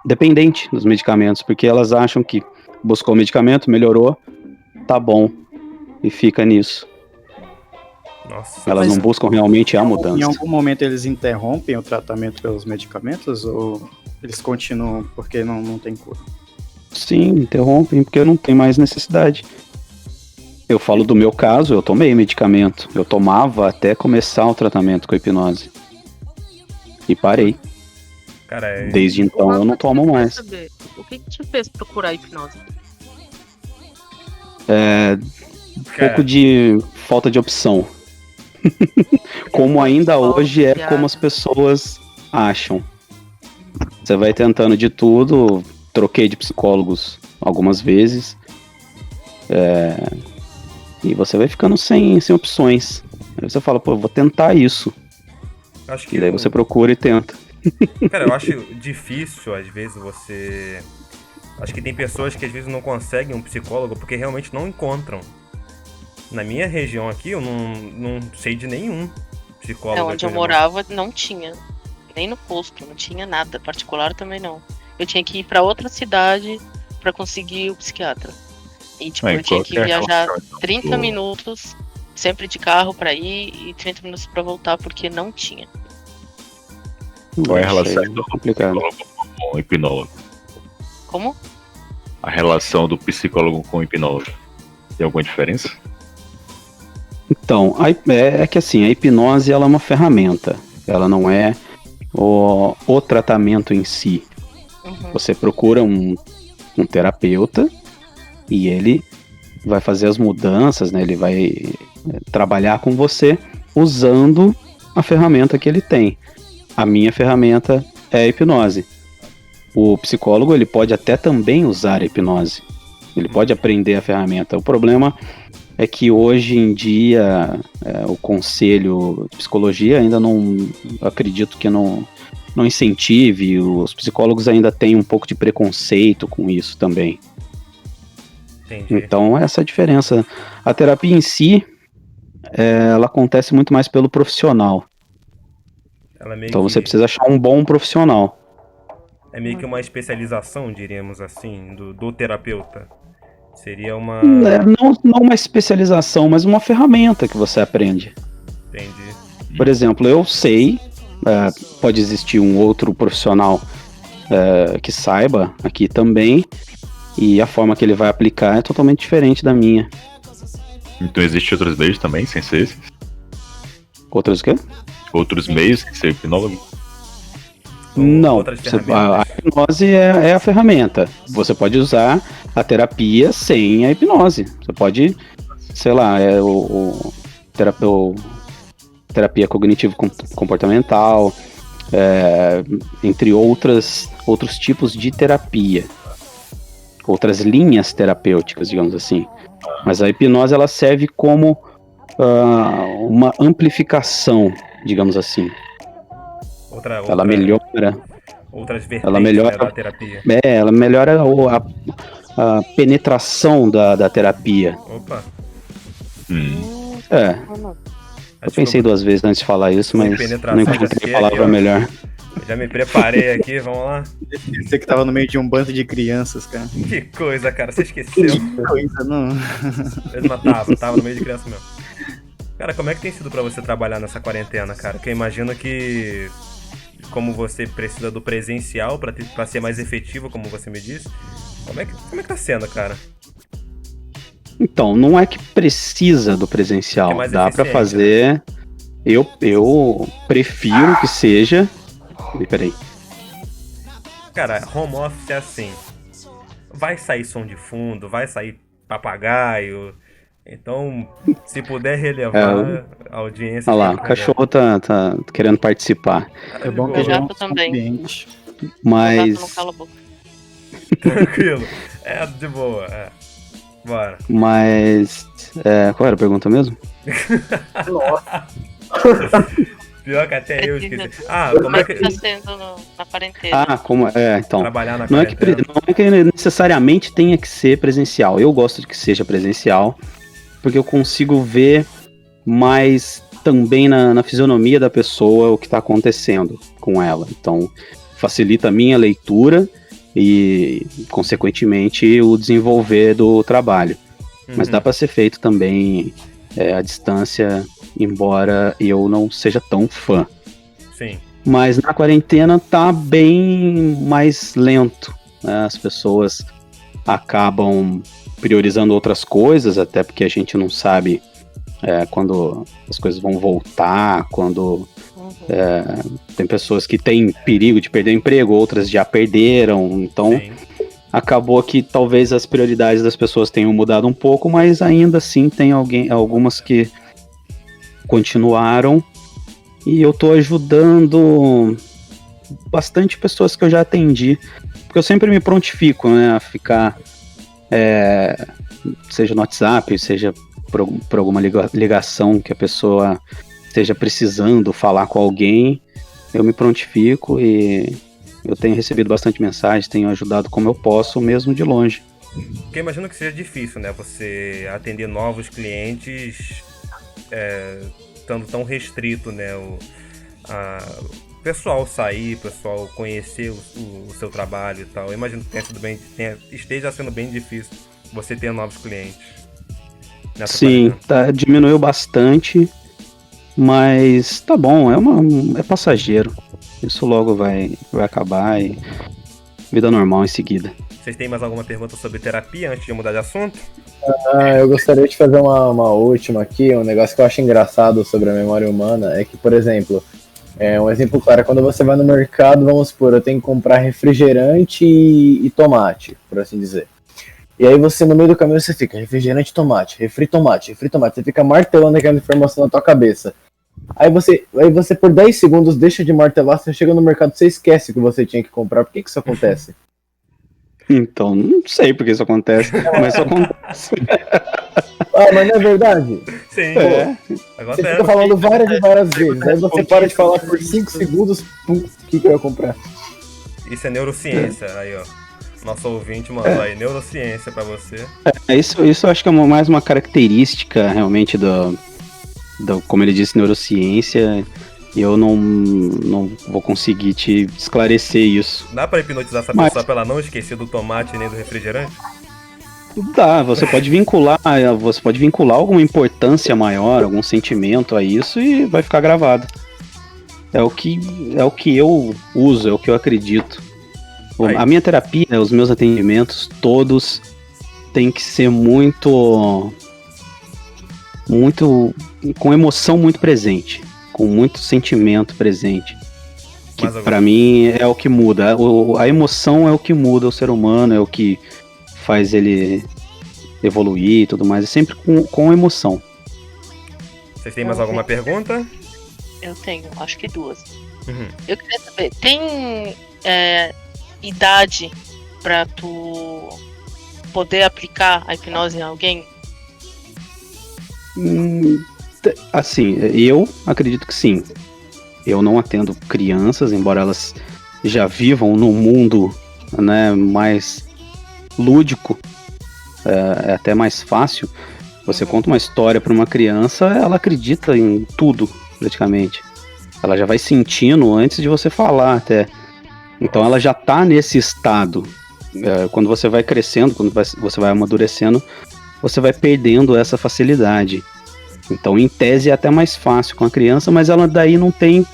Speaker 8: dependente dos medicamentos, porque elas acham que buscou o medicamento, melhorou, tá bom, e fica nisso.
Speaker 1: Nossa,
Speaker 8: Elas não buscam realmente a mudança.
Speaker 3: Em algum momento eles interrompem o tratamento pelos medicamentos ou eles continuam porque não tem cura?
Speaker 8: Sim, interrompem porque não tem mais necessidade. Eu falo do meu caso, eu tomei medicamento. Eu tomava até começar o tratamento com a hipnose. E parei.
Speaker 1: cara,
Speaker 8: Desde então eu não tomo mais.
Speaker 7: Saber, o que te fez procurar hipnose?
Speaker 8: Um pouco de falta de opção. Como ainda hoje é como as pessoas acham. Você vai tentando de tudo. Troquei de psicólogos algumas vezes. E você vai ficando sem opções. Aí você fala, pô, eu vou tentar isso.
Speaker 1: acho que
Speaker 8: E daí você procura e tenta.
Speaker 1: Cara, eu acho difícil, às vezes, você... Acho que tem pessoas que às vezes não conseguem um psicólogo porque realmente não encontram. Na minha região aqui, eu não sei de nenhum psicólogo.
Speaker 7: Onde eu morava, não tinha. Nem no posto, não tinha nada. Particular também não. Eu tinha que ir pra outra cidade pra conseguir o psiquiatra. E tipo, eu tinha que viajar 30 minutos, sempre de carro pra ir, e 30 minutos pra voltar, porque não tinha.
Speaker 6: Qual é a relação do
Speaker 8: complicado
Speaker 6: psicólogo com o hipnólogo?
Speaker 7: Como?
Speaker 6: A relação do psicólogo com o hipnólogo. Tem alguma diferença?
Speaker 8: Então, é que assim, a hipnose ela é uma ferramenta. Ela não é o tratamento em si.
Speaker 7: Uhum.
Speaker 8: Você procura um terapeuta e ele vai fazer as mudanças, né? Ele vai trabalhar com você usando a ferramenta que ele tem. A minha ferramenta é a hipnose. O psicólogo ele pode até também usar a hipnose. Ele pode aprender a ferramenta. O problema é que hoje em dia o conselho de psicologia ainda não, acredito que não incentive, os psicólogos ainda têm um pouco de preconceito com isso também.
Speaker 1: Entendi.
Speaker 8: Então essa é a diferença. A terapia em si, ela acontece muito mais pelo profissional. Então você precisa achar um bom profissional.
Speaker 1: É meio que uma especialização, diríamos assim, do terapeuta. Seria uma...
Speaker 8: Não uma especialização, mas uma ferramenta que você aprende.
Speaker 1: Entendi.
Speaker 8: Por exemplo, eu sei, pode existir um outro profissional que saiba aqui também, e a forma que ele vai aplicar é totalmente diferente da minha.
Speaker 6: Então existem outros meios também, sem ser esses?
Speaker 8: Outros o quê?
Speaker 6: Outros meios sem ser hipnólogo?
Speaker 8: Não, a hipnose é a ferramenta. Você pode usar a terapia sem a hipnose. Você pode, sei lá, terapia cognitivo-comportamental, entre outros tipos de terapia. Outras linhas terapêuticas, digamos assim. Mas a hipnose ela serve como uma amplificação, digamos assim. Ela melhora.
Speaker 1: Outras vertentes,
Speaker 8: ela melhora,
Speaker 1: da terapia.
Speaker 8: Ela melhora a penetração da terapia.
Speaker 1: Opa.
Speaker 8: Eu pensei duas vezes antes de falar isso, mas não encontrei a palavra
Speaker 1: aqui,
Speaker 8: melhor.
Speaker 1: Já me preparei aqui, vamos lá.
Speaker 3: Você que tava no meio de um bando de crianças, cara.
Speaker 1: Que coisa, cara, você esqueceu.
Speaker 3: Que coisa, não.
Speaker 1: Mas tava no meio de criança mesmo. Cara, como é que tem sido pra você trabalhar nessa quarentena, cara? Porque eu imagino que, como você precisa do presencial pra ser mais efetivo, como você me disse, como é que tá sendo, cara?
Speaker 8: Então, não é que precisa do presencial, dá pra fazer. Eu prefiro que seja. Peraí.
Speaker 1: Cara, home office é assim. Vai sair som de fundo, vai sair papagaio. Então, se puder relevar a audiência...
Speaker 8: Olha lá, o cachorro tá querendo participar.
Speaker 3: É bom que a gente
Speaker 7: também.
Speaker 8: Mas...
Speaker 7: Não cala a boca.
Speaker 1: Tranquilo. De boa. Bora.
Speaker 8: Mas... qual era a pergunta mesmo?
Speaker 3: Nossa.
Speaker 1: Pior que até eu esqueci. Ah, como é que.
Speaker 7: Tá sendo na quarentena.
Speaker 8: Ah, como então.
Speaker 1: Trabalhar na
Speaker 8: Não é, que,
Speaker 1: quarentena.
Speaker 8: não é que necessariamente tenha que ser presencial. Eu gosto de que seja presencial, porque eu consigo ver mais também na fisionomia da pessoa o que está acontecendo com ela. Então, facilita a minha leitura e, consequentemente, o desenvolver do trabalho. Mas dá para ser feito também à distância, embora eu não seja tão fã.
Speaker 1: Sim.
Speaker 8: Mas na quarentena tá bem mais lento, né? As pessoas acabam priorizando outras coisas, até porque a gente não sabe quando as coisas vão voltar, quando tem pessoas que têm perigo de perder o emprego, outras já perderam, então
Speaker 1: Sim.
Speaker 8: acabou que talvez as prioridades das pessoas tenham mudado um pouco, mas ainda assim tem algumas que continuaram. E eu tô ajudando bastante pessoas que eu já atendi, porque eu sempre me prontifico, né, a ficar, seja no WhatsApp, seja por alguma ligação que a pessoa esteja precisando falar com alguém, eu me prontifico e eu tenho recebido bastante mensagens, tenho ajudado como eu posso, mesmo de longe.
Speaker 1: Porque eu imagino que seja difícil, né? Você atender novos clientes estando tão restrito, né? O pessoal sair, o pessoal conhecer o seu trabalho e tal. Eu imagino que esteja sendo bem difícil você ter novos clientes.
Speaker 8: Sim, diminuiu bastante, mas tá bom, é passageiro. Isso logo vai acabar e vida normal em seguida.
Speaker 1: Vocês têm mais alguma pergunta sobre terapia antes de mudar de assunto?
Speaker 5: Eu gostaria de fazer uma última aqui. Um negócio que eu acho engraçado sobre a memória humana é que, por exemplo, um exemplo claro, quando você vai no mercado, vamos supor, eu tenho que comprar refrigerante e tomate, por assim dizer. E aí você, no meio do caminho, você fica refrigerante, tomate, refri, tomate. Você fica martelando aquela informação na tua cabeça. Aí você por 10 segundos deixa de martelar, você chega no mercado, você esquece que você tinha que comprar. Por que isso acontece?
Speaker 8: Então, não sei por que isso acontece, mas isso acontece.
Speaker 5: Mas não é verdade?
Speaker 1: Sim.
Speaker 5: Você fica falando várias e várias vezes. Aí você para de falar por 5 segundos, o que eu ia comprar?
Speaker 1: Isso é neurociência, aí ó. Nosso ouvinte mandou aí, neurociência pra você.
Speaker 8: Isso eu acho que é mais uma característica realmente como ele disse, neurociência. E eu não vou conseguir te esclarecer isso.
Speaker 1: Dá pra hipnotizar essa pessoa pra ela não esquecer do tomate nem do refrigerante?
Speaker 8: Dá, você pode vincular alguma importância maior, algum sentimento a isso e vai ficar gravado. É o que eu uso, é o que eu acredito. A minha terapia, os meus atendimentos, todos têm que ser muito com emoção muito presente, com muito sentimento presente. Que pra mim é o que muda. A emoção é o que muda o ser humano, é o que faz ele evoluir e tudo mais. É sempre com emoção.
Speaker 1: Vocês têm mais alguma pergunta?
Speaker 7: Eu tenho, acho que 2.
Speaker 1: Uhum.
Speaker 7: Eu queria saber, tem idade pra tu poder aplicar a hipnose em alguém?
Speaker 8: Assim, eu acredito que sim. Eu não atendo crianças, embora elas já vivam num mundo, né, mais lúdico. É até mais fácil. Você conta uma história para uma criança, ela acredita em tudo, praticamente. Ela já vai sentindo antes de você falar até. Então ela já tá nesse estado. Quando você vai crescendo, quando você vai amadurecendo, você vai perdendo essa facilidade. Então, em tese, é até mais fácil com a criança, mas ela daí não tem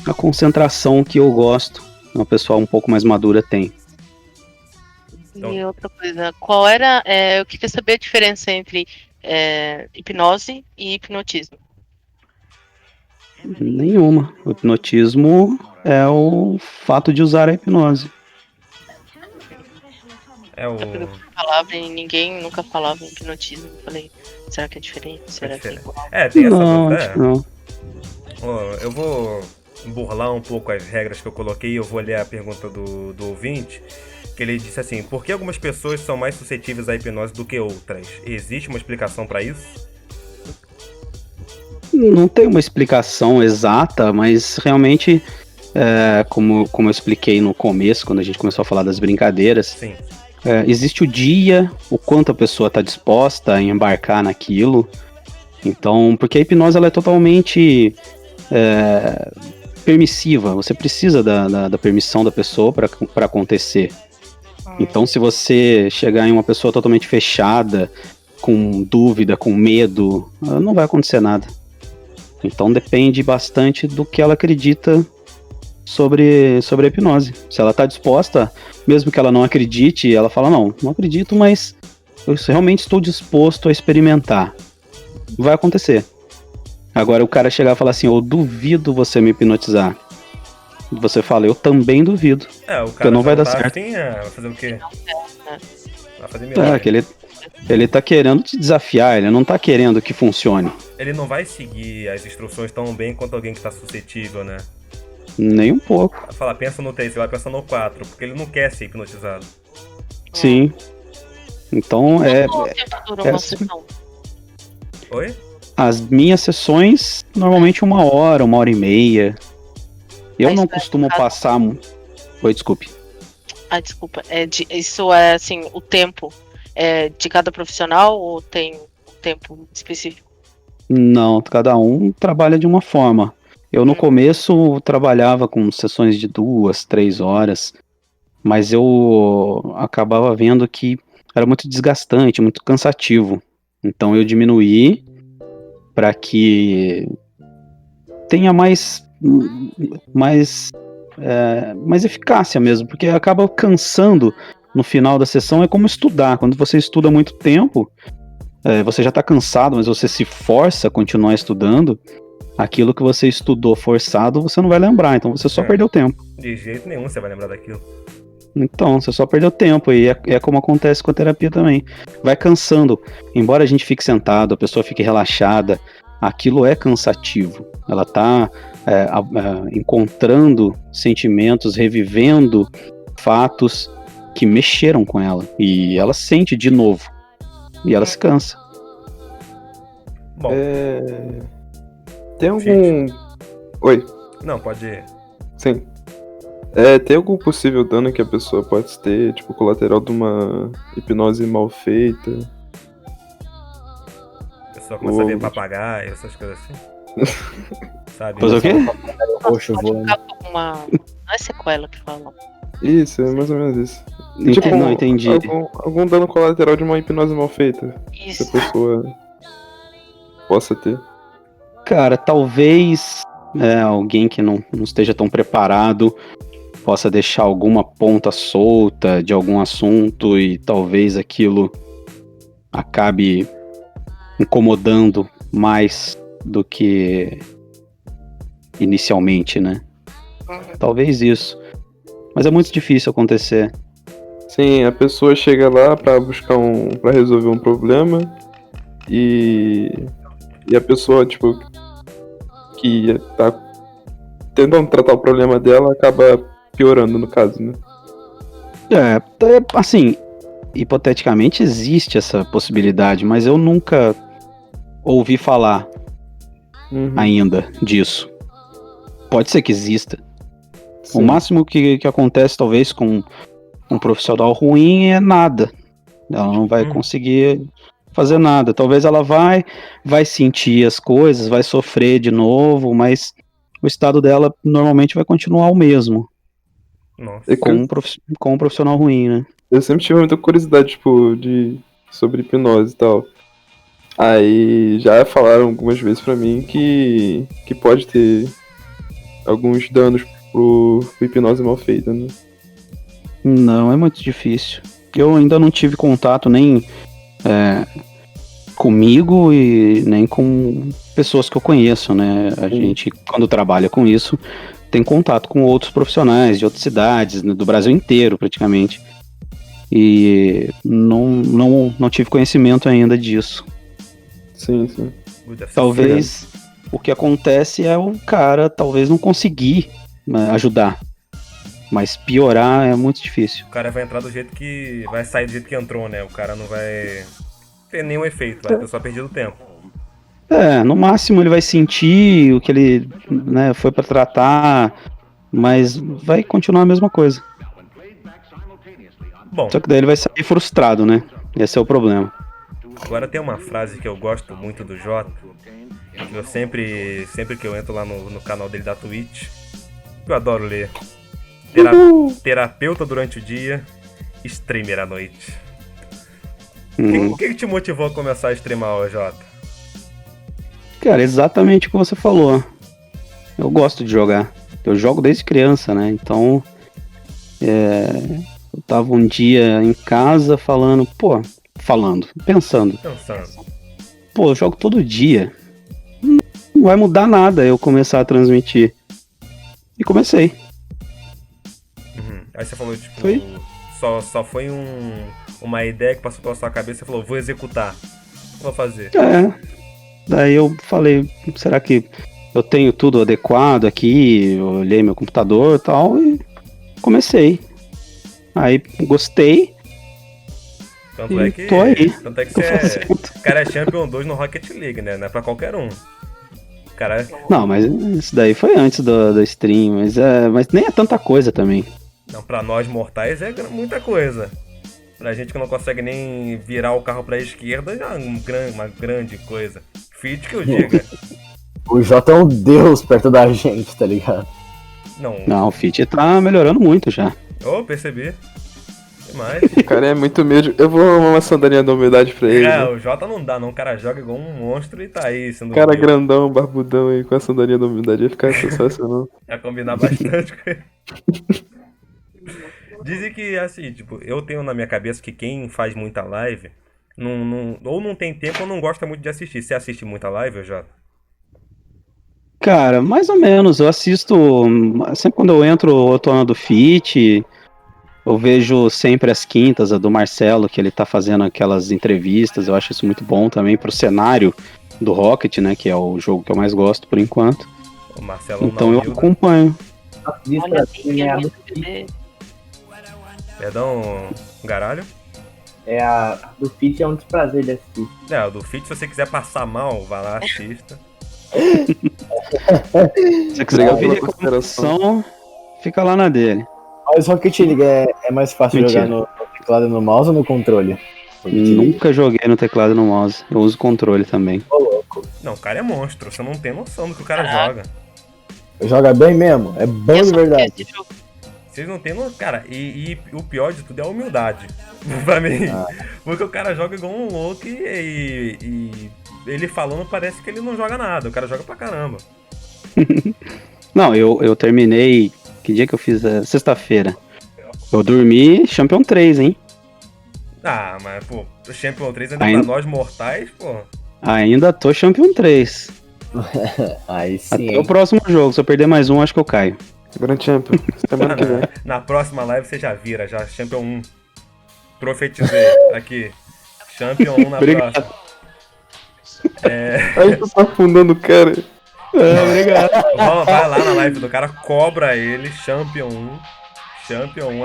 Speaker 8: a concentração que eu gosto. Uma pessoa um pouco mais madura tem.
Speaker 7: E outra coisa, qual era... eu queria saber a diferença entre hipnose e hipnotismo.
Speaker 8: Nenhuma. O hipnotismo é o fato de usar a hipnose.
Speaker 7: Eu falava e ninguém nunca falava em hipnotismo. Eu falei, será que é diferente? Será que é igual?
Speaker 1: Tem essa
Speaker 8: não,
Speaker 1: dúvida.
Speaker 8: não.
Speaker 1: Eu vou burlar um pouco as regras que eu coloquei e eu vou ler a pergunta do ouvinte. Que ele disse assim: por que algumas pessoas são mais suscetíveis à hipnose do que outras? Existe uma explicação pra isso?
Speaker 8: Não tem uma explicação exata, mas realmente, como eu expliquei no começo, quando a gente começou a falar das brincadeiras,
Speaker 1: Sim.
Speaker 8: existe o dia, o quanto a pessoa está disposta a embarcar naquilo. Então, porque a hipnose ela é totalmente permissiva, você precisa da permissão da pessoa para acontecer. Então, se você chegar em uma pessoa totalmente fechada, com dúvida, com medo, não vai acontecer nada. Então depende bastante do que ela acredita sobre a hipnose. Se ela está disposta, mesmo que ela não acredite, ela fala, não acredito, mas eu realmente estou disposto a experimentar. Vai acontecer. Agora o cara chegar e falar assim, eu duvido você me hipnotizar. Você fala, eu também duvido.
Speaker 1: O cara
Speaker 8: não vai dar
Speaker 1: tá
Speaker 8: certo.
Speaker 1: Assim, vai fazer o quê? Vai fazer milagre.
Speaker 8: Que ele tá querendo te desafiar, ele não tá querendo que funcione.
Speaker 1: Ele não vai seguir as instruções tão bem quanto alguém que tá suscetível, né?
Speaker 8: Nem um pouco.
Speaker 1: Vai falar, pensa no 3, você vai pensar no 4, porque ele não quer ser hipnotizado.
Speaker 8: Sim. Então
Speaker 7: Quanto tempo dura uma sessão?
Speaker 1: Oi?
Speaker 8: As minhas sessões, normalmente 1 hora, 1 hora e meia. Eu não costumo passar... Oi, desculpe.
Speaker 7: Desculpa. Isso é, assim, o tempo de cada profissional ou tem um tempo específico?
Speaker 8: Não, cada um trabalha de uma forma. Eu, no começo, trabalhava com sessões de 2, 3 horas, mas eu acabava vendo que era muito desgastante, muito cansativo. Então eu diminuí para que tenha mais eficácia mesmo, porque acaba cansando no final da sessão. É como estudar, quando você estuda muito tempo, você já está cansado, mas você se força a continuar estudando, aquilo que você estudou forçado, você não vai lembrar, então você só perdeu tempo.
Speaker 1: De jeito nenhum você vai lembrar daquilo.
Speaker 8: Então, você só perdeu tempo, e é como acontece com a terapia também. Vai cansando, embora a gente fique sentado, a pessoa fique relaxada, aquilo é cansativo. Ela está encontrando sentimentos, revivendo fatos que mexeram com ela, e ela sente de novo, e ela se cansa.
Speaker 1: Bom,
Speaker 4: tem algum... Oi.
Speaker 1: Não, pode ir.
Speaker 4: Sim. Tem algum possível dano que a pessoa pode ter, tipo, colateral de uma hipnose mal feita?
Speaker 1: A pessoa começa a ver papagaio, essas coisas assim. Sabe?
Speaker 8: Fazer o quê?
Speaker 5: Roxo voando.
Speaker 7: Não é sequela que falam.
Speaker 4: Isso, é mais ou menos isso.
Speaker 8: Não entendi.
Speaker 4: Algum dano colateral de uma hipnose mal feita.
Speaker 7: Isso.
Speaker 4: Que a pessoa possa ter.
Speaker 8: Cara, talvez alguém que não esteja tão preparado possa deixar alguma ponta solta de algum assunto, e talvez aquilo acabe incomodando mais do que inicialmente, né? Talvez isso. Mas é muito difícil acontecer.
Speaker 4: Sim, a pessoa chega lá pra buscar pra resolver um problema, e a pessoa, tipo, que tá tentando tratar o problema dela acaba piorando, no caso, né?
Speaker 8: Assim, hipoteticamente existe essa possibilidade, mas eu nunca ouvi falar ainda disso. Pode ser que exista.
Speaker 4: Sim.
Speaker 8: O máximo que acontece, talvez, com um profissional ruim é nada. Ela não vai conseguir fazer nada. Talvez ela vai sentir as coisas, vai sofrer de novo, mas o estado dela normalmente vai continuar o mesmo.
Speaker 1: Nossa.
Speaker 8: Com um profissional ruim, né?
Speaker 4: Eu sempre tive muita curiosidade, tipo, sobre hipnose e tal. Aí já falaram algumas vezes pra mim que pode ter alguns danos pro hipnose mal feita, né?
Speaker 8: Não, é muito difícil. Eu ainda não tive contato nem comigo e nem com pessoas que eu conheço, né? A gente, quando trabalha com isso, tem contato com outros profissionais de outras cidades, né, do Brasil inteiro, praticamente. E não tive conhecimento ainda disso.
Speaker 4: Sim, sim.
Speaker 8: Talvez o que acontece é o cara talvez não conseguir, né, ajudar. Mas piorar é muito difícil.
Speaker 1: O cara vai entrar do jeito que... vai sair do jeito que entrou, né? O cara não vai ter nenhum efeito, vai ter só perdido tempo.
Speaker 8: No máximo ele vai sentir o que ele, né, foi pra tratar, mas vai continuar a mesma coisa.
Speaker 1: Bom,
Speaker 8: Só que daí ele vai sair frustrado, né? Esse é o problema.
Speaker 1: agora tem uma frase que eu gosto muito do Jota. Eu sempre que eu entro lá no canal dele da Twitch, eu adoro ler. Terapeuta durante o dia, streamer à noite. O que te motivou a começar a streamar, ô Jota?
Speaker 8: Cara, exatamente o que você falou. Eu gosto de jogar. Eu jogo desde criança, né? Então, eu tava um dia em casa pensando. Pô, eu jogo todo dia. Não vai mudar nada eu começar a transmitir. E comecei.
Speaker 1: Aí você falou, tipo,
Speaker 8: Foi?
Speaker 1: só foi uma ideia que passou pela sua cabeça e falou, vou executar. Vou fazer.
Speaker 8: Daí eu falei, será que eu tenho tudo adequado aqui? Eu olhei meu computador e tal e comecei. Aí gostei.
Speaker 1: Tanto é que
Speaker 8: tô aí.
Speaker 1: Tanto é que o cara é Champion 2 no Rocket League, né? Não é pra qualquer um. O cara...
Speaker 8: Não, mas isso daí foi antes da stream, mas nem é tanta coisa também.
Speaker 1: Não, pra nós mortais é muita coisa. Pra gente que não consegue nem virar o carro pra esquerda, já é uma grande coisa. Fit que eu diga.
Speaker 5: O Jota é um deus perto da gente, tá ligado?
Speaker 8: Não, o Fit tá melhorando muito já.
Speaker 1: Percebi. Demais.
Speaker 4: O cara é muito humilde. Eu vou arrumar uma sandalinha da humildade pra ele.
Speaker 1: O Jota não dá, não. O cara joga igual um monstro e tá aí sendo.
Speaker 4: Cara grandão, barbudão aí com a sandalinha da humildade ia ficar sensacional.
Speaker 1: Ia combinar bastante com ele. Dizem que, assim, tipo, eu tenho na minha cabeça que quem faz muita live ou não tem tempo ou não gosta muito de assistir. Você assiste muita live, Jota?
Speaker 8: Cara, mais ou menos. Eu assisto. Sempre quando eu entro, eu tô na do Fit. Eu vejo sempre as quintas, a do Marcelo, que ele tá fazendo aquelas entrevistas. Eu acho isso muito bom também pro cenário do Rocket, né? Que é o jogo que eu mais gosto por enquanto.
Speaker 1: O Marcelo
Speaker 8: então eu acompanho.
Speaker 1: Perdão, Garalho?
Speaker 2: A do Fit é um desprazer de assistir.
Speaker 1: O do Fit, se você quiser passar mal, vai lá, assista.
Speaker 8: Se você quiser ver recuperação, fica lá na dele.
Speaker 5: Mas Rocket League é mais fácil jogar no teclado e no mouse ou no controle?
Speaker 8: Nunca joguei no teclado e no mouse. Eu uso controle também.
Speaker 5: Ô, louco.
Speaker 1: Não, o cara é monstro. Você não tem noção do que o cara joga.
Speaker 5: Joga bem mesmo? É bom de verdade.
Speaker 1: Vocês não tem noção. Cara, e o pior de tudo é a humildade. Pra mim. Porque o cara joga igual um louco e ele falando parece que ele não joga nada. O cara joga pra caramba.
Speaker 8: Não, eu terminei. Que dia que eu fiz? Sexta-feira. Eu dormi Champion 3, hein?
Speaker 1: Mas, pô, o Champion 3 ainda pra nós mortais, pô.
Speaker 8: Ainda tô Champion 3.
Speaker 5: Aí sim.
Speaker 8: Até o próximo jogo. Se eu perder mais um, acho que eu caio.
Speaker 4: Grand Champion. Semana que vem.
Speaker 1: Na próxima live você já vira, já Champion 1. Profetizei aqui. Champion 1 na próxima.
Speaker 4: Aí tu tá afundando o cara.
Speaker 8: Obrigado.
Speaker 1: Vai lá na live do cara, cobra ele, Champion 1. Champion 1,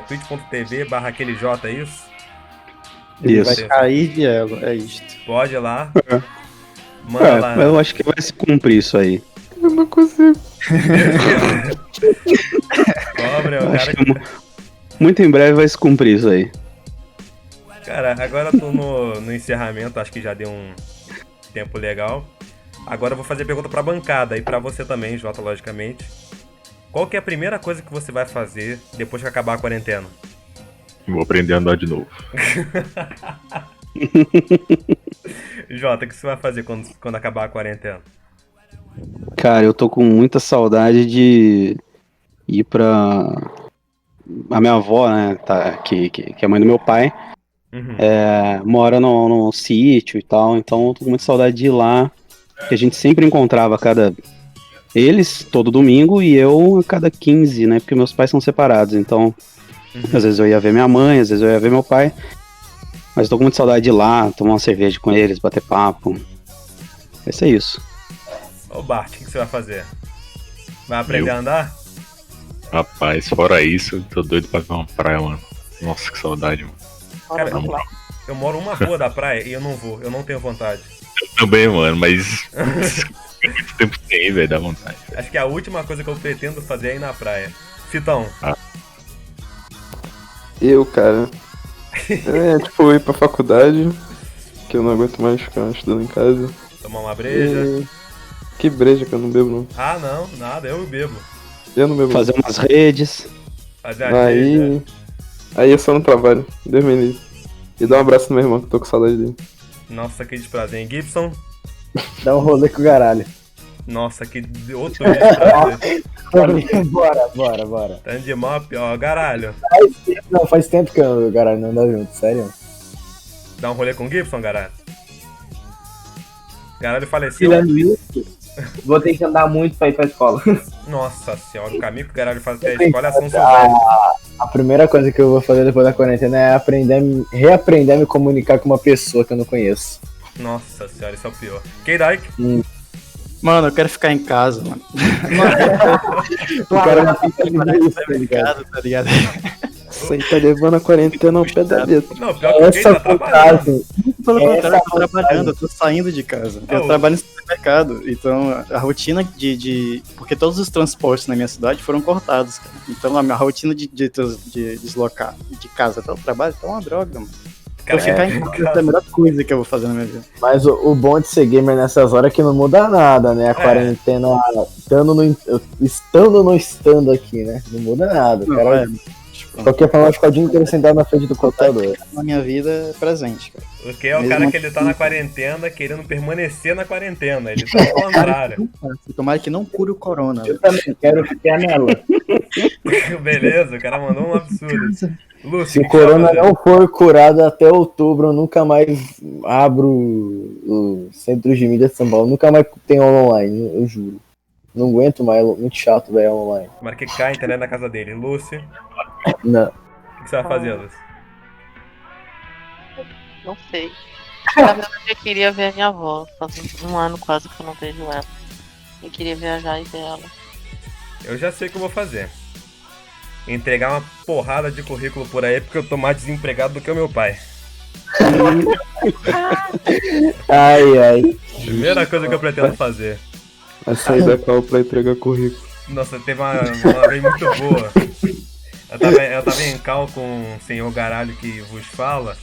Speaker 1: twitch.tv/aquele J, é isso?
Speaker 3: Ele vai cair, Diego, é isto.
Speaker 1: Pode ir lá. Manda lá.
Speaker 8: Eu acho que vai se cumprir isso aí.
Speaker 4: Eu não consigo.
Speaker 1: Cobra, o cara.
Speaker 8: Muito em breve vai se cumprir isso aí.
Speaker 1: Cara, agora eu tô no encerramento, acho que já deu um tempo legal. Agora eu vou fazer pergunta pra bancada e pra você também, Jota, logicamente. Qual que é a primeira coisa que você vai fazer depois que acabar a quarentena?
Speaker 6: Vou aprender a andar de novo.
Speaker 1: Jota, o que você vai fazer quando acabar a quarentena?
Speaker 8: Cara, eu tô com muita saudade de ir pra... A minha avó, né, que é a mãe do meu pai, mora num sítio e tal, então eu tô com muita saudade de ir lá, que a gente sempre encontrava eles todo domingo e eu a cada 15, né, porque meus pais são separados, então às vezes eu ia ver minha mãe, às vezes eu ia ver meu pai, mas eu tô com muita saudade de ir lá, tomar uma cerveja com eles, bater papo, vai ser isso.
Speaker 1: Ô Bart, o que você vai fazer? Vai aprender a andar?
Speaker 6: Rapaz, fora isso, tô doido pra ver uma praia, mano. Nossa, que saudade, mano.
Speaker 1: Cara, eu moro uma rua da praia e eu não vou, eu não tenho vontade.
Speaker 6: também, mano, mas. Muito tempo sem, velho, dá vontade.
Speaker 1: Acho que a última coisa que eu pretendo fazer é ir na praia. Fitão.
Speaker 4: Eu, cara. Tipo, ir pra faculdade, que eu não aguento mais ficar estudando em casa.
Speaker 1: Tomar uma breja.
Speaker 4: Que breja que eu não bebo, não.
Speaker 1: Ah, não, nada, eu bebo.
Speaker 4: Eu não bebo.
Speaker 8: Fazer umas redes.
Speaker 1: Fazer a breja.
Speaker 4: Aí eu só não trabalho, Deus me livre. E dá um abraço no meu irmão, que eu tô com saudade dele.
Speaker 1: Nossa, que desprazer, hein? Gibson?
Speaker 5: Dá um rolê com o Garalho.
Speaker 1: Nossa, que outro desprazer.
Speaker 5: Bora.
Speaker 1: Tá de mop, ó, Garalho.
Speaker 5: Faz tempo que o Garalho não anda junto, sério.
Speaker 1: Dá um rolê com o Gibson, Garalho? Garalho faleceu.
Speaker 2: Tirando isso, vou ter que andar muito pra ir pra escola.
Speaker 1: Nossa senhora, o caminho que o Garalho faz até a escola é São Silvestre.
Speaker 5: A primeira coisa que eu vou fazer depois da quarentena é reaprender a me comunicar com uma pessoa que eu não conheço.
Speaker 1: Nossa senhora, isso é o pior. K-Dyke?
Speaker 3: Mano, eu quero ficar em casa, mano.
Speaker 5: O cara não fica
Speaker 3: Ligado, tá ligado?
Speaker 4: Isso aí tá levando a quarentena ao pé da letra.
Speaker 1: Não, pior que o K tá trabalhando.
Speaker 3: Pelo contrário, eu tô trabalhando, eu tô saindo de casa. Eu trabalho no supermercado, então a rotina porque todos os transportes na minha cidade foram cortados, cara. Então a minha rotina de deslocar de casa até o trabalho tá uma droga, mano.
Speaker 1: Cara,
Speaker 3: ficar em casa é a melhor coisa que eu vou fazer na minha vida.
Speaker 5: Mas o bom de ser gamer nessas horas é que não muda nada, né? A quarentena, estando no estando aqui, né? Não muda nada.
Speaker 3: Não,
Speaker 5: cara, qualquer forma, vai ficar o dia inteiro sentado na frente do computador.
Speaker 3: Na minha vida é presente, cara.
Speaker 1: O que é o cara que ele tá na quarentena querendo permanecer na quarentena. Ele tá ao contrário.
Speaker 3: Tomara que não cure o corona.
Speaker 2: Eu também quero ficar nela.
Speaker 1: Beleza, o cara mandou um absurdo. Lúcio,
Speaker 5: Se o corona não for curado até outubro, eu nunca mais abro o centro de mídia de São Paulo. Nunca mais tem aula online, eu juro. Não aguento mais, muito chato, velho, online.
Speaker 1: Tomara que cai a internet na casa dele. Lúcio,
Speaker 5: Não.
Speaker 1: o que você vai fazer, Lúcio?
Speaker 7: Não sei. Na verdade, eu queria ver a minha avó. Faz um ano quase que eu não vejo ela. Eu queria viajar e ver ela.
Speaker 1: Eu já sei o que eu vou fazer. Entregar uma porrada de currículo por aí, porque eu tô mais desempregado do que o meu pai.
Speaker 5: Ai.
Speaker 1: Primeira coisa que eu pretendo fazer.
Speaker 4: Vai sair da cal pra entregar currículo.
Speaker 1: Nossa, teve uma vez muito boa. Eu tava em cal com o senhor Garalho que vos fala.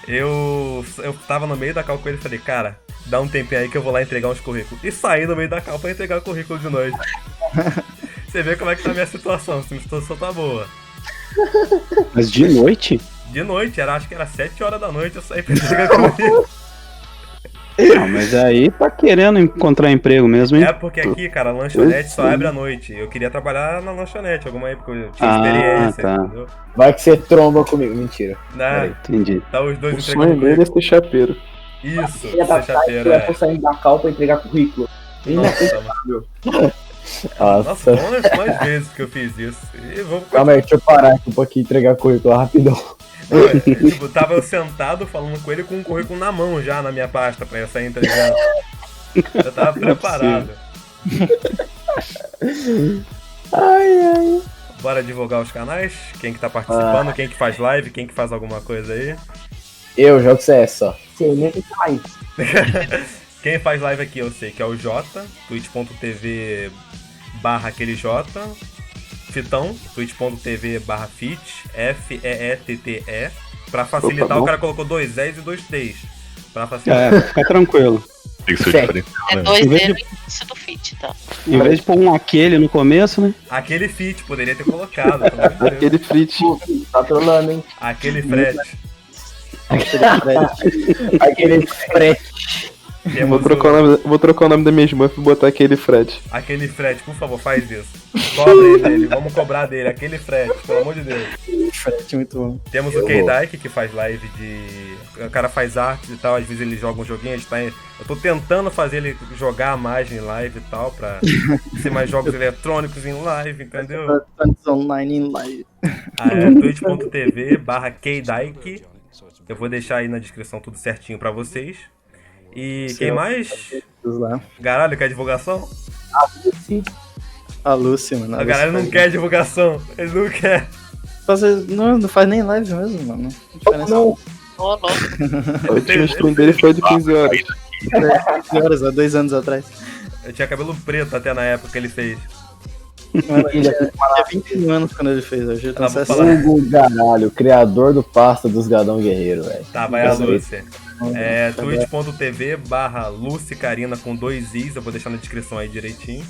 Speaker 1: Eu tava no meio da cal com ele e falei, cara, dá um tempinho aí que eu vou lá entregar uns currículos. E saí no meio da cal pra entregar o currículo de noite. Você vê como é que tá a minha situação, minha situação tá boa.
Speaker 8: Mas de noite?
Speaker 1: De noite, acho que era 7 horas da noite, eu saí pra entregar currículo.
Speaker 8: Não, mas aí tá querendo encontrar emprego mesmo, hein?
Speaker 1: É porque aqui, cara, a lanchonete só abre à noite. Eu queria trabalhar na lanchonete alguma época, eu tinha experiência,
Speaker 8: tá.
Speaker 1: entendeu?
Speaker 5: Vai que você tromba comigo, mentira.
Speaker 8: Entendi.
Speaker 1: Tá os dois
Speaker 4: O
Speaker 1: entregando
Speaker 4: sonho dele é ser chapeiro.
Speaker 1: Isso,
Speaker 2: Ia dar
Speaker 1: sexta-feira.
Speaker 2: eu vou saindo da cal pra entregar currículo.
Speaker 1: Nossa, mano. Nossa, quantas vezes que eu fiz isso? E vou...
Speaker 5: Calma aí, deixa eu parar aqui um pouquinho e entregar currículo rapidão.
Speaker 1: Tipo, tava eu sentado falando com ele com um currículo na mão já na minha pasta pra eu sair entregando. Eu tava preparado.
Speaker 5: Ai.
Speaker 1: Bora divulgar os canais? Quem que tá participando, quem que faz live, quem que faz alguma coisa aí?
Speaker 5: Eu jogo CS só.
Speaker 2: Sei nem o que faz.
Speaker 1: Quem faz live aqui eu sei que é o Jota, twitch.tv/aquele Jota. Fitão, twitch.tv/fit, FEETTE. Pra facilitar, o cara colocou 2 E's e 2 T's. Pra facilitar.
Speaker 8: Fica tranquilo.
Speaker 6: Tem que ser diferente.
Speaker 7: É 2 D no início do fit, tá?
Speaker 8: Em vez de pôr um aquele no começo, né?
Speaker 1: Aquele fit, poderia ter colocado. Pelo amor de Deus.
Speaker 4: Aquele frit.
Speaker 2: Tá trolando, hein?
Speaker 1: Aquele frete.
Speaker 5: Aquele frete.
Speaker 4: Vou trocar o nome da minha Smurf e botar aquele Fred.
Speaker 1: Aquele frete, por favor, faz isso. Cobre dele, vamos cobrar dele. Aquele frete, pelo amor de Deus.
Speaker 3: Frete muito bom.
Speaker 1: Temos o K-Dyke, que faz live de... O cara faz arte e tal, às vezes ele joga um joguinho, eu tô tentando fazer ele jogar mais em live e tal, pra ser mais jogos eletrônicos em live, entendeu?
Speaker 3: Online em live.
Speaker 1: twitch.tv/K-Dyke. Eu vou deixar aí na descrição tudo certinho pra vocês. E quem mais?
Speaker 3: Lá.
Speaker 1: Garalho, quer divulgação?
Speaker 3: A Lúcia, mano.
Speaker 1: A Garalho não quer divulgação, ele não quer.
Speaker 3: Não faz nem live mesmo, mano.
Speaker 7: Ô, louco.
Speaker 4: O último stream dele foi de 15 horas.
Speaker 3: horas, há 2 anos atrás.
Speaker 1: Eu tinha cabelo preto até na época que ele fez.
Speaker 3: Mano, eu tinha 21 anos quando ele fez, hoje eu tô
Speaker 1: Ah, vou
Speaker 3: 60.
Speaker 1: falar.
Speaker 5: Hugo Garalho, criador do pasta dos Gadão Guerreiro, velho.
Speaker 1: Tá, vai a Lucy. twitch.tv/Lucy Carina com 2 Is, eu vou deixar na descrição aí direitinho.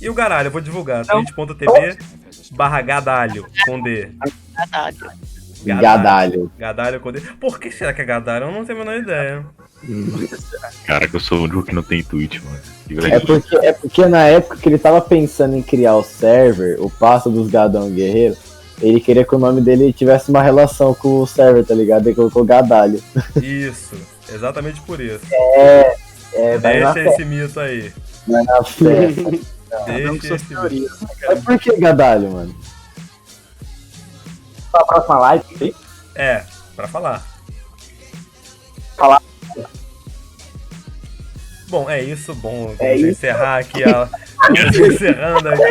Speaker 1: E o Garalho, eu vou divulgar. twitch.tv/Gadalho com D.
Speaker 5: Gadalho.
Speaker 1: Gadalho com D. Por que será que é Gadalho? Eu não tenho a menor ideia.
Speaker 6: Cara, que eu sou o único que não tem Twitch, mano.
Speaker 5: É porque na época que ele tava pensando em criar o server, o pasta dos Gadão Guerreiro, ele queria que o nome dele tivesse uma relação com o server, tá ligado? Ele colocou Gadalho.
Speaker 1: Isso, exatamente por isso.
Speaker 5: Vai na
Speaker 1: Deixa
Speaker 5: fé.
Speaker 1: esse mito aí.
Speaker 5: Vai na fé.
Speaker 1: Deixa esse mito.
Speaker 5: Mas por que Gadalho, mano?
Speaker 2: Pra próxima live,
Speaker 1: É, pra falar.
Speaker 2: Falar.
Speaker 1: Bom, é isso. Bom,
Speaker 2: É
Speaker 1: vamos
Speaker 2: isso.
Speaker 1: encerrar aqui. Vamos encerrando aqui.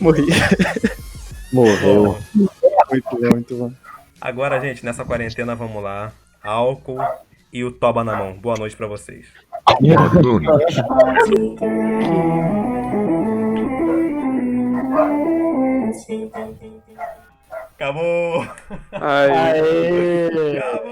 Speaker 3: Morri.
Speaker 5: Morreu.
Speaker 1: Bom,
Speaker 3: Muito bom, muito bom.
Speaker 1: agora, gente, nessa quarentena, vamos lá. Álcool e o toba na mão. Boa noite pra vocês. Acabou!
Speaker 4: Ai.
Speaker 5: Aê!
Speaker 1: Acabou!